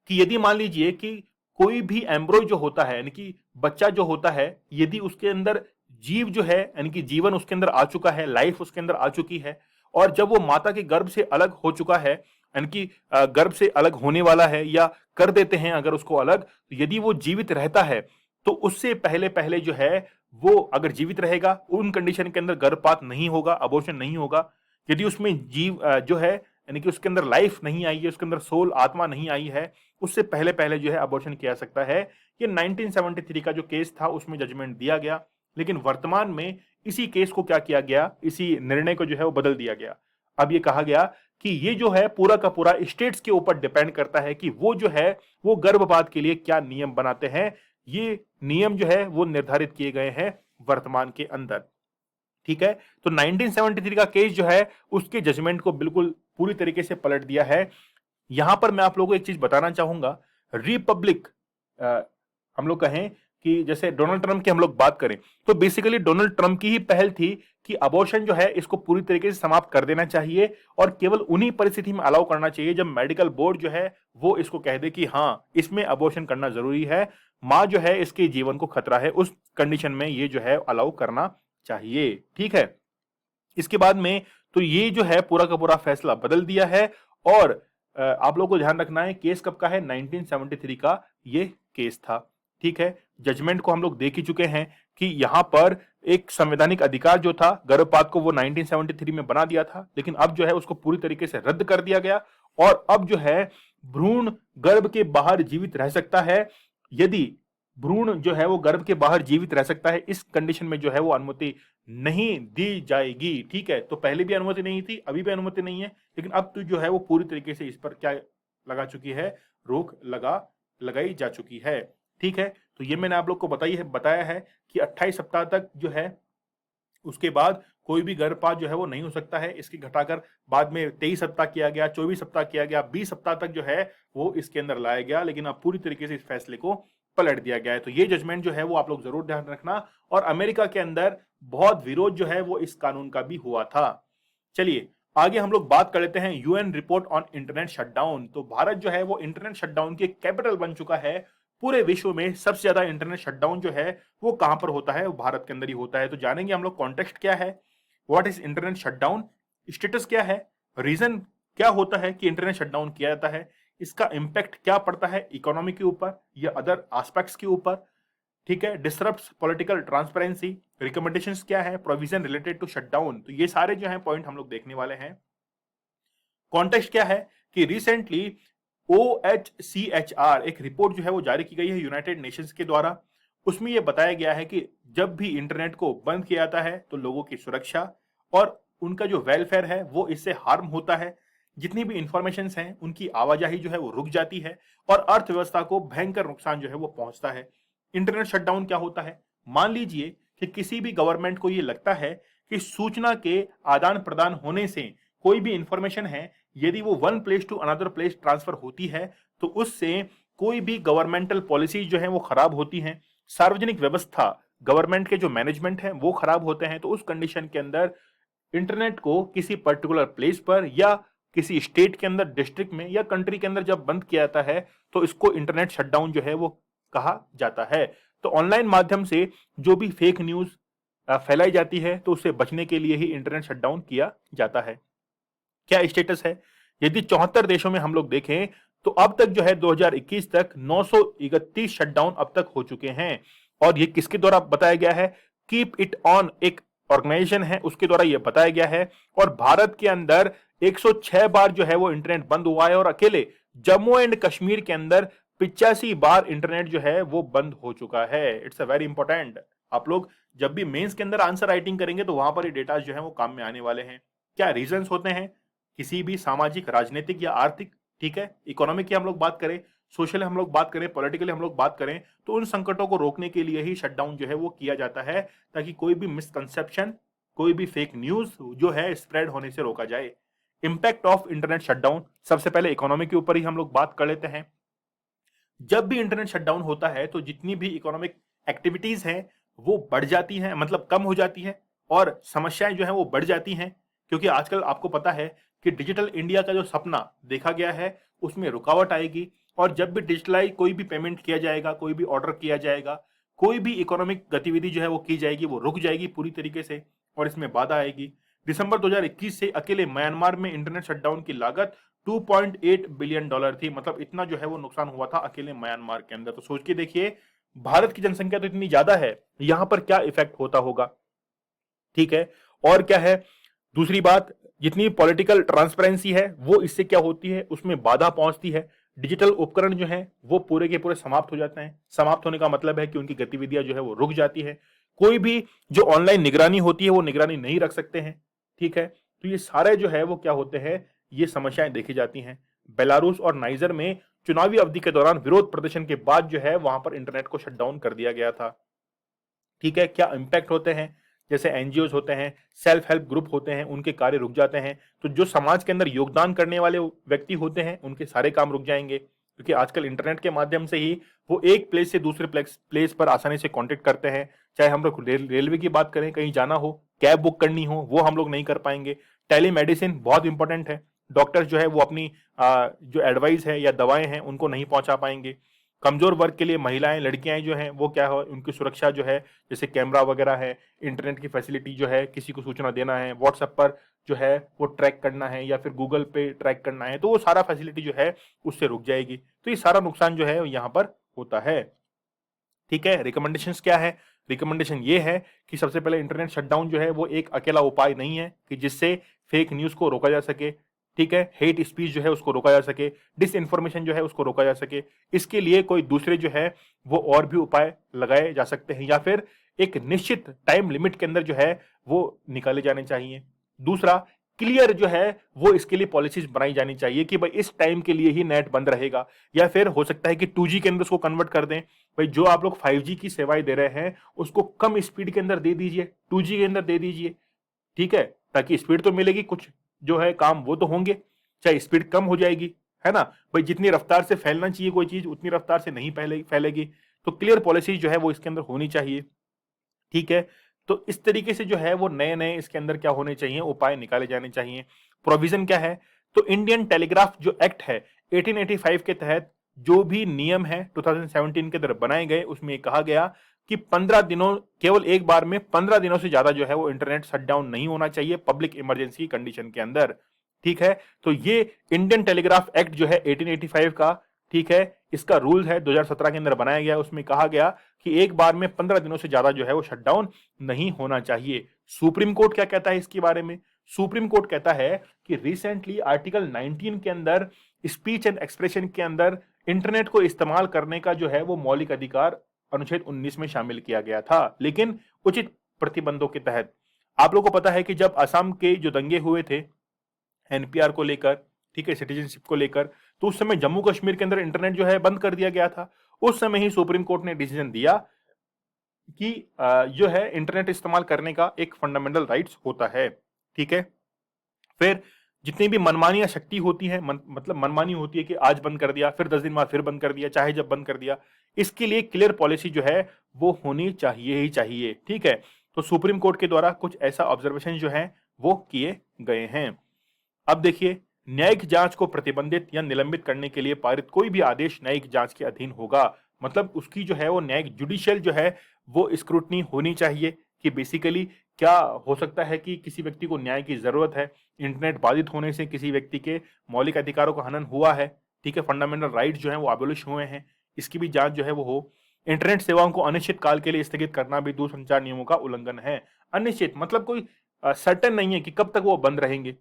कि यदि मान लीजिए कि कोई भी एम्ब्रॉय जो होता है यानी कि बच्चा जो होता है, यदि उसके अंदर जीव जो है यानी कि जीवन उसके अंदर आ चुका है, लाइफ उसके अंदर आ चुकी है, और जब वो माता के गर्भ से अलग हो चुका है यानी कि गर्भ से अलग होने वाला है या कर देते हैं अगर उसको अलग, तो यदि वो जीवित रहता है तो उससे पहले पहले जो है वो अगर जीवित रहेगा उन कंडीशन के अंदर गर्भपात नहीं होगा, अबॉर्शन नहीं होगा। यदि उसमें जीव जो है यानी कि उसके अंदर लाइफ नहीं आई है, उसके अंदर सोल आत्मा नहीं आई है, उससे पहले पहले जो है अबॉर्शन किया जा सकता है। ये 1973 का जो केस था उसमें जजमेंट दिया गया, लेकिन वर्तमान में इसी केस को क्या किया गया, इसी निर्णय को जो है वो बदल दिया गया। अब ये कहा गया कि ये जो है पूरा का पूरा स्टेट्स के ऊपर डिपेंड करता है कि वो जो है वो गर्भपात के लिए क्या नियम बनाते हैं। ये नियम जो है वो निर्धारित किए गए हैं वर्तमान के अंदर। ठीक है, तो 1973 का केस जो है उसके जजमेंट को बिल्कुल पूरी तरीके से पलट दिया है। यहां पर मैं आप लोगों को एक चीज बताना चाहूंगा, रिपब्लिक हम लोग कहें कि जैसे डोनाल्ड ट्रंप की हम लोग बात करें तो बेसिकली डोनाल्ड ट्रंप की ही पहल थी कि अबॉर्शन जो है इसको पूरी तरीके से समाप्त कर देना चाहिए और केवल उन्हीं परिस्थिति में अलाउ करना चाहिए जब मेडिकल बोर्ड जो है वो इसको कह दे कि हाँ इसमें अबॉर्शन करना जरूरी है, मां जो है इसके जीवन को खतरा है, उस कंडीशन में ये जो है अलाउ करना चाहिए। ठीक है, इसके बाद में तो ये जो है पूरा का पूरा फैसला बदल दिया है। और आप लोगों को ध्यान रखना है केस कब का है, 1973 का ये केस था। ठीक है, जजमेंट को हम लोग देख ही चुके हैं कि यहां पर एक संवैधानिक अधिकार जो था गर्भपात को वो 1973 में बना दिया था, लेकिन अब जो है उसको पूरी तरीके से रद्द कर दिया गया। और अब जो है भ्रूण गर्भ के बाहर जीवित रह सकता है, यदि भ्रूण जो है वो गर्भ के बाहर जीवित रह सकता है, इस कंडीशन में जो है वो अनुमति नहीं दी जाएगी। ठीक है, तो पहले भी अनुमति नहीं थी, अभी भी अनुमति नहीं है, लेकिन अब तो जो है वो पूरी तरीके से इस पर क्या लगा चुकी है, रोक लगाई जा चुकी है। ठीक है, तो ये मैंने आप लोग को बताया है कि 28 सप्ताह तक जो है उसके बाद कोई भी गर्भपात जो है वो नहीं हो सकता है। इसकी घटाकर बाद में 23 सप्ताह किया गया, 24 सप्ताह किया गया, 20 सप्ताह तक जो है वो इसके अंदर लाया गया, लेकिन अब पूरी तरीके से इस फैसले को पलट दिया गया है। तो ये जजमेंट जो है वो आप लोग जरूर ध्यान रखना। और अमेरिका के अंदर बहुत विरोध जो है वो इस कानून का भी हुआ था। चलिए आगे हम लोग बात कर लेते हैं UN report on internet shutdown. तो भारत जो है वो इंटरनेट शटडाउन की कैपिटल बन चुका है। पूरे विश्व में सबसे ज्यादा इंटरनेट शटडाउन जो है वो कहां पर होता है, वो भारत के अंदर ही होता है। तो जानेंगे हम लोग कॉन्टेक्स्ट क्या है, what is internet shutdown, status क्या है, रीजन क्या होता है कि इंटरनेट शटडाउन किया जाता है, इसका इंपैक्ट क्या पड़ता है इकोनॉमी के ऊपर या अदर एस्पेक्ट्स के ऊपर। ठीक है, डिसरप्ट्स पॉलिटिकल ट्रांसपेरेंसी, रिकमेंडेशंस क्या है, प्रोविजन रिलेटेड टू शटडाउन। तो ये सारे जो है पॉइंट हम लोग देखने वाले हैं। कॉन्टेक्स्ट क्या है कि रिसेंटली OHCHR एक रिपोर्ट जो है वो जारी की गई है यूनाइटेड नेशंस के द्वारा। उसमें यह बताया गया है कि जब भी इंटरनेट को बंद किया जाता है तो लोगों की सुरक्षा और उनका जो वेलफेयर है वो इससे हार्म होता है। जितनी भी इंफॉर्मेशन हैं उनकी आवाजाही जो है वो रुक जाती है और अर्थव्यवस्था को भयंकर नुकसान जो है वो पहुंचता है। इंटरनेट शटडाउन क्या होता है, मान लीजिए कि किसी भी गवर्नमेंट को ये लगता है कि सूचना के आदान प्रदान होने से कोई भी इंफॉर्मेशन है, यदि वो one place to another place transfer होती है तो उससे कोई भी गवर्नमेंटल पॉलिसी जो है वो खराब होती हैं, सार्वजनिक व्यवस्था गवर्नमेंट के जो मैनेजमेंट है वो खराब होते हैं। तो उस कंडीशन के अंदर इंटरनेट को किसी पर्टिकुलर प्लेस पर या किसी स्टेट के अंदर, डिस्ट्रिक्ट में या कंट्री के अंदर जब बंद किया जाता है तो इसको इंटरनेट शटडाउन जो है वो कहा जाता है। तो ऑनलाइन माध्यम से जो भी फेक न्यूज फैलाई जाती है तो उससे बचने के लिए ही इंटरनेट शटडाउन किया जाता है। क्या स्टेटस है, यदि 74 देशों में हम लोग देखें तो अब तक जो है 2021 तक 931 शटडाउन अब तक हो चुके हैं। और ये किसके द्वारा बताया गया है, कीप इट ऑन एक ऑर्गेनाइजेशन है उसके द्वारा ये बताया गया है। और भारत के अंदर 106 बार जो है वो इंटरनेट बंद हुआ है और अकेले जम्मू एंड कश्मीर के अंदर 85 बार इंटरनेट जो है वो बंद हो चुका है। It's a very important. आप लोग जब भी मेंस के अंदर आंसर राइटिंग करेंगे तो वहां पर ये डेटा जो है वो काम में आने वाले हैं। क्या रीजंस होते हैं किसी भी सामाजिक, राजनीतिक या आर्थिक, ठीक है, इकोनॉमिक की हम लोग बात करें, सोशल हम लोग बात करें, पॉलिटिकली हम लोग बात करें, तो उन संकटों को रोकने के लिए ही शटडाउन जो है वो किया जाता है ताकि कोई भी मिसकंसेप्शन, कोई भी फेक न्यूज जो है स्प्रेड होने से रोका जाए। इंपैक्ट ऑफ इंटरनेट शटडाउन, सबसे पहले इकोनॉमी के ऊपर ही हम लोग बात कर लेते हैं। जब भी इंटरनेट शटडाउन होता है तो जितनी भी इकोनॉमिक एक्टिविटीज हैं वो बढ़ जाती हैं, मतलब कम हो जाती है और समस्याएं जो है वो बढ़ जाती हैं। क्योंकि आजकल आपको पता है कि डिजिटल इंडिया का जो सपना देखा गया है उसमें रुकावट आएगी। और जब भी डिजिटलाइज कोई भी पेमेंट किया जाएगा, कोई भी ऑर्डर किया जाएगा, कोई भी इकोनॉमिक गतिविधि जो है वो की जाएगी, वो रुक जाएगी पूरी तरीके से और इसमें बाधा आएगी। दिसंबर 2021 से अकेले म्यांमार में इंटरनेट शटडाउन की लागत $2.8 बिलियन थी। मतलब इतना जो है वो नुकसान हुआ था अकेले म्यांमार के अंदर। तो सोच के देखिए, भारत की जनसंख्या तो इतनी ज्यादा है, यहां पर क्या इफेक्ट होता होगा। ठीक है, और क्या है, दूसरी बात, जितनी पॉलिटिकल ट्रांसपेरेंसी है वो इससे क्या होती है, उसमें बाधा पहुंचती है। डिजिटल उपकरण जो है वो पूरे के पूरे समाप्त हो जाते हैं। समाप्त होने का मतलब है कि उनकी गतिविधियां जो है वो रुक जाती है। कोई भी जो ऑनलाइन निगरानी होती है वो निगरानी नहीं रख सकते हैं। ठीक है, तो ये सारे जो है वो क्या होते हैं, ये समस्याएं देखी जाती हैं। बेलारूस और नाइजर में चुनावी अवधि के दौरान विरोध प्रदर्शन के बाद जो है वहां पर इंटरनेट को शटडाउन कर दिया गया था। ठीक है, क्या इंपैक्ट होते हैं, जैसे एनजीओज होते हैं, सेल्फ हेल्प ग्रुप होते हैं, उनके कार्य रुक जाते हैं। तो जो समाज के अंदर योगदान करने वाले व्यक्ति होते हैं उनके सारे काम रुक जाएंगे, क्योंकि आजकल इंटरनेट के माध्यम से ही वो एक प्लेस से दूसरे प्लेस पर आसानी से कांटेक्ट करते हैं। चाहे हम लोग रेलवे की बात करें, कहीं जाना हो, कैब बुक करनी हो, वो हम लोग नहीं कर पाएंगे। टेलीमेडिसिन बहुत इंपॉर्टेंट है, डॉक्टर जो है वो अपनी जो एडवाइस है या दवाएं हैं उनको नहीं पहुंचा पाएंगे। कमजोर वर्ग के लिए महिलाएं, लड़कियां जो हैं वो क्या हो, उनकी सुरक्षा जो है, जैसे कैमरा वगैरह है, इंटरनेट की फैसिलिटी जो है, किसी को सूचना देना है, व्हाट्सएप पर जो है वो ट्रैक करना है या फिर गूगल पे ट्रैक करना है, तो वो सारा फैसिलिटी जो है उससे रुक जाएगी। तो ये सारा नुकसान जो है यहाँ पर होता है। ठीक है, रिकमेंडेशंस क्या है? रिकमेंडेशन ये है कि सबसे पहले इंटरनेट शटडाउन जो है वो एक अकेला उपाय नहीं है कि जिससे फेक न्यूज को रोका जा सके। ठीक है, हेट स्पीच जो है उसको रोका जा सके, डिस इन्फॉर्मेशन जो है उसको रोका जा सके। इसके लिए कोई दूसरे जो है वो और भी उपाय लगाए जा सकते हैं या फिर एक निश्चित टाइम लिमिट के अंदर जो है वो निकाले जाने चाहिए। दूसरा, क्लियर जो है वो इसके लिए पॉलिसीज बनाई जानी चाहिए कि भाई इस टाइम के लिए ही नेट बंद रहेगा, या फिर हो सकता है कि 2G के अंदर उसको कन्वर्ट कर दें। भाई जो आप लोग 5G की सेवाएं दे रहे हैं उसको कम स्पीड के अंदर दे दीजिए, 2G के अंदर दे दीजिए। ठीक है, ताकि स्पीड तो मिलेगी, कुछ जो है काम वो तो होंगे, चाहे स्पीड कम हो जाएगी, है ना। भाई जितनी रफ्तार से फैलना चाहिए कोई चीज उतनी रफ्तार से नहीं फैलेगी। तो क्लियर पॉलिसी जो है वो इसके अंदर होनी चाहिए। ठीक है, तो इस तरीके से जो है वो नए नए इसके अंदर क्या होने चाहिए, उपाय निकाले जाने चाहिए। प्रोविजन क्या है? तो इंडियन टेलीग्राफ जो एक्ट है 1885 के तहत जो भी नियम है 2017 के अंदर बनाए गए, उसमें कहा गया कि 15 दिनों, केवल एक बार में 15 दिनों से ज्यादा जो है वो इंटरनेट शट डाउन नहीं होना चाहिए पब्लिक इमरजेंसी कंडीशन के अंदर। ठीक है, तो ये इंडियन टेलीग्राफ एक्ट जो है 1885 का, ठीक है, इसका रूल है 2017 के अंदर बनाया गया। उसमें कहा गया कि एक बार में 15 दिनों से ज्यादा जो है वो शटडाउन नहीं होना चाहिए। सुप्रीम कोर्ट क्या कहता है इसके बारे में? सुप्रीम कोर्ट कहता है कि रिसेंटली आर्टिकल 19 के अंदर स्पीच एंड एक्सप्रेशन के अंदर इंटरनेट को इस्तेमाल करने का जो है वो मौलिक अधिकार अनुच्छेद 19 में शामिल किया गया था, लेकिन उचित प्रतिबंधों के तहत। आप लोगों को पता है कि जब असम के जो दंगे हुए थे एनपीआर को लेकर, ठीक है, सिटीजनशिप को लेकर, तो उस समय जम्मू कश्मीर के अंदर इंटरनेट जो है बंद कर दिया गया था। उस समय ही सुप्रीम कोर्ट ने डिसीजन दिया कि जो है इंटरनेट इस्तेमाल करने का एक फंडामेंटल राइट्स होता है। ठीक है, फिर जितनी भी मनमानी या शक्ति होती है, मतलब मनमानी होती है कि आज बंद कर दिया फिर 10 दिन बाद फिर बंद कर दिया, चाहे जब बंद कर दिया, इसके लिए क्लियर पॉलिसी जो है वो होनी चाहिए ही चाहिए। ठीक है, तो सुप्रीम कोर्ट के द्वारा कुछ ऐसा ऑब्जर्वेशन जो है वो किए गए हैं। अब देखिए, न्यायिक जांच को प्रतिबंधित या निलंबित करने के लिए पारित कोई भी आदेश न्यायिक जांच के अधीन होगा। मतलब उसकी जो है वो न्यायिक जुडिशियल जो है वो स्क्रूटनी होनी चाहिए कि बेसिकली क्या हो सकता है कि किसी व्यक्ति को न्याय की जरूरत है, इंटरनेट बाधित होने से किसी व्यक्ति के मौलिक अधिकारों का हनन हुआ है, ठीक है, फंडामेंटल राइट्स जो है वो अबोलिश हुए हैं, इसकी भी जांच जो है वो हो। इंटरनेट सेवाओं को अनिश्चित काल के लिए स्थगित करना भी दूरसंचार नियमों का उल्लंघन है। अनिश्चित मतलब कोई सर्टेन नहीं है कि कब तक वो बंद रहेंगे।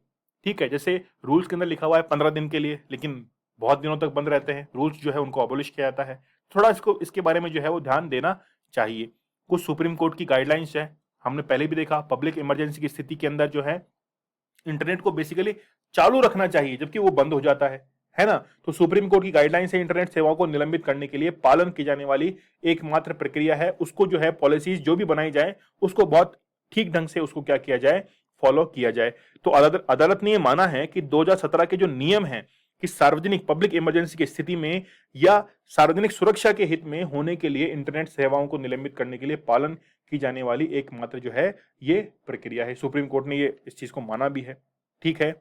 ठीक है, जैसे रूल्स के अंदर लिखा हुआ है 15 दिन के लिए, लेकिन बहुत दिनों तक बंद रहते हैं, रूल्स जो है उनको अबोलिश किया जाता है। थोड़ा इसके बारे में जो है वो ध्यान देना चाहिए। कुछ सुप्रीम कोर्ट की गाइडलाइंस है, हमने पहले भी देखा, पब्लिक इमरजेंसी की स्थिति के अंदर जो है इंटरनेट को बेसिकली चालू रखना चाहिए जबकि वो बंद हो जाता है ना। तो सुप्रीम कोर्ट की गाइडलाइंस है इंटरनेट सेवाओं को निलंबित करने के लिए पालन की जाने वाली एकमात्र प्रक्रिया है, उसको जो है पॉलिसीज जो भी बनाई जाए उसको बहुत ठीक ढंग से उसको क्या किया जाए, फॉलो किया जाए। तो अदालत ने यह माना है कि 2017 के जो नियम है कि सार्वजनिक पब्लिक इमरजेंसी की स्थिति में या सार्वजनिक सुरक्षा के हित में होने के लिए इंटरनेट सेवाओं को निलंबित करने के लिए पालन की जाने वाली एकमात्र जो है ये प्रक्रिया है। सुप्रीम कोर्ट ने ये इस चीज को माना भी है। ठीक है,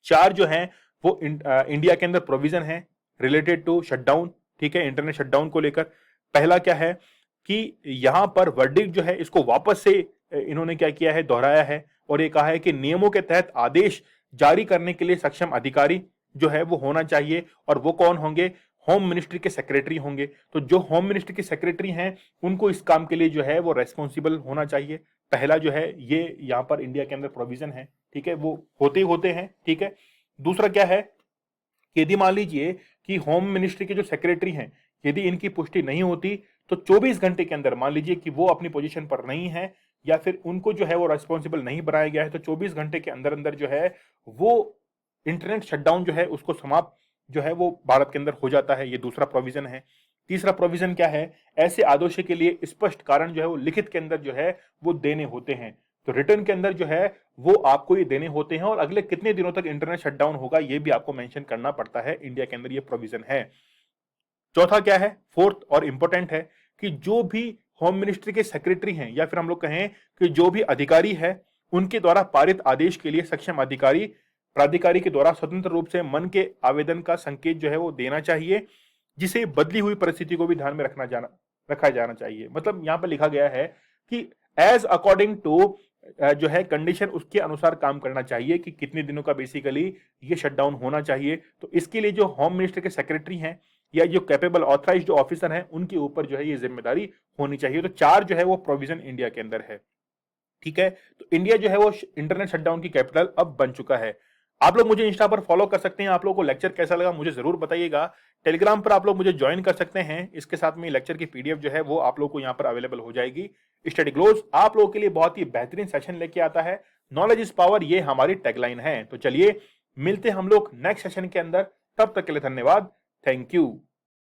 4 जो है वो इंडिया के अंदर प्रोविजन है रिलेटेड टू शटडाउन। ठीक है, इंटरनेट शटडाउन को लेकर पहला क्या है कि यहां पर वर्डिक्ट जो है इसको वापस से इन्होंने क्या किया है, दोहराया है, और ये कहा है कि नियमों के तहत आदेश जारी करने के लिए सक्षम अधिकारी जो है वो होना चाहिए, और वो कौन होंगे, होम मिनिस्ट्री के सेक्रेटरी होंगे। तो जो होम मिनिस्ट्री के सेक्रेटरी हैं उनको इस काम के लिए जो है वो रेस्पॉन्सिबल होना चाहिए। पहला जो है ये यहाँ पर इंडिया के अंदर प्रोविजन है। ठीक है, वो होते ही होते हैं। ठीक है, दूसरा क्या है कि यदि मान लीजिए कि होम मिनिस्ट्री के जो सेक्रेटरी हैं यदि इनकी पुष्टि नहीं होती तो 24 घंटे के अंदर, मान लीजिए कि वो अपनी पोजीशन पर नहीं है या फिर उनको जो है वो रेस्पॉन्सिबल नहीं बनाया गया है, तो 24 घंटे के अंदर अंदर जो है वो इंटरनेट शटडाउन जो है उसको समाप्त जो है वो भारत के अंदर हो जाता है। ये दूसरा प्रोविजन है। तीसरा प्रोविजन क्या है, ऐसे आदेशों के लिए स्पष्ट कारण जो है वो लिखित के अंदर जो है वो देने होते हैं। तो रिटर्न के अंदर जो है वो आपको ये देने होते हैं, और अगले कितने दिनों तक इंटरनेट शटडाउन होगा ये भी आपको मेंशन करना पड़ता है। इंडिया के अंदर ये प्रोविजन है। चौथा क्या है, फोर्थ और इंपॉर्टेंट है कि जो भी होम मिनिस्ट्री के सेक्रेटरी हैं या फिर हम लोग कहें कि जो भी अधिकारी है उनके द्वारा पारित आदेश के लिए सक्षम अधिकारी प्राधिकारी के द्वारा स्वतंत्र रूप से मन के आवेदन का संकेत जो है वो देना चाहिए, जिसे बदली हुई परिस्थिति को भी ध्यान में रखा जाना चाहिए। मतलब यहां पर लिखा गया है कि एज अकॉर्डिंग टू जो है कंडीशन उसके अनुसार काम करना चाहिए कि कितने दिनों का बेसिकली ये शटडाउन होना चाहिए। तो इसके लिए जो होम मिनिस्टर के सेक्रेटरी हैं या जो कैपेबल ऑथराइज्ड जो ऑफिसर हैं उनके ऊपर जो है ये जिम्मेदारी होनी चाहिए। तो 4 जो है वो प्रोविजन इंडिया के अंदर है। ठीक है, तो इंडिया जो है वो इंटरनेट शटडाउन की कैपिटल अब बन चुका है। आप लोग मुझे इंस्टा पर फॉलो कर सकते हैं। आप लोगों को लेक्चर कैसा लगा मुझे जरूर बताइएगा। टेलीग्राम पर आप लोग मुझे ज्वाइन कर सकते हैं। इसके साथ में लेक्चर की पीडीएफ जो है वो आप लोग को यहाँ पर अवेलेबल हो जाएगी। स्टडी ग्लोस आप लोगों के लिए बहुत ही बेहतरीन सेशन लेके आता है। नॉलेज इज पावर, ये हमारी टैगलाइन है। तो चलिए मिलते हैं हम लोग नेक्स्ट सेशन के अंदर। तब तक के लिए धन्यवाद। Thank you.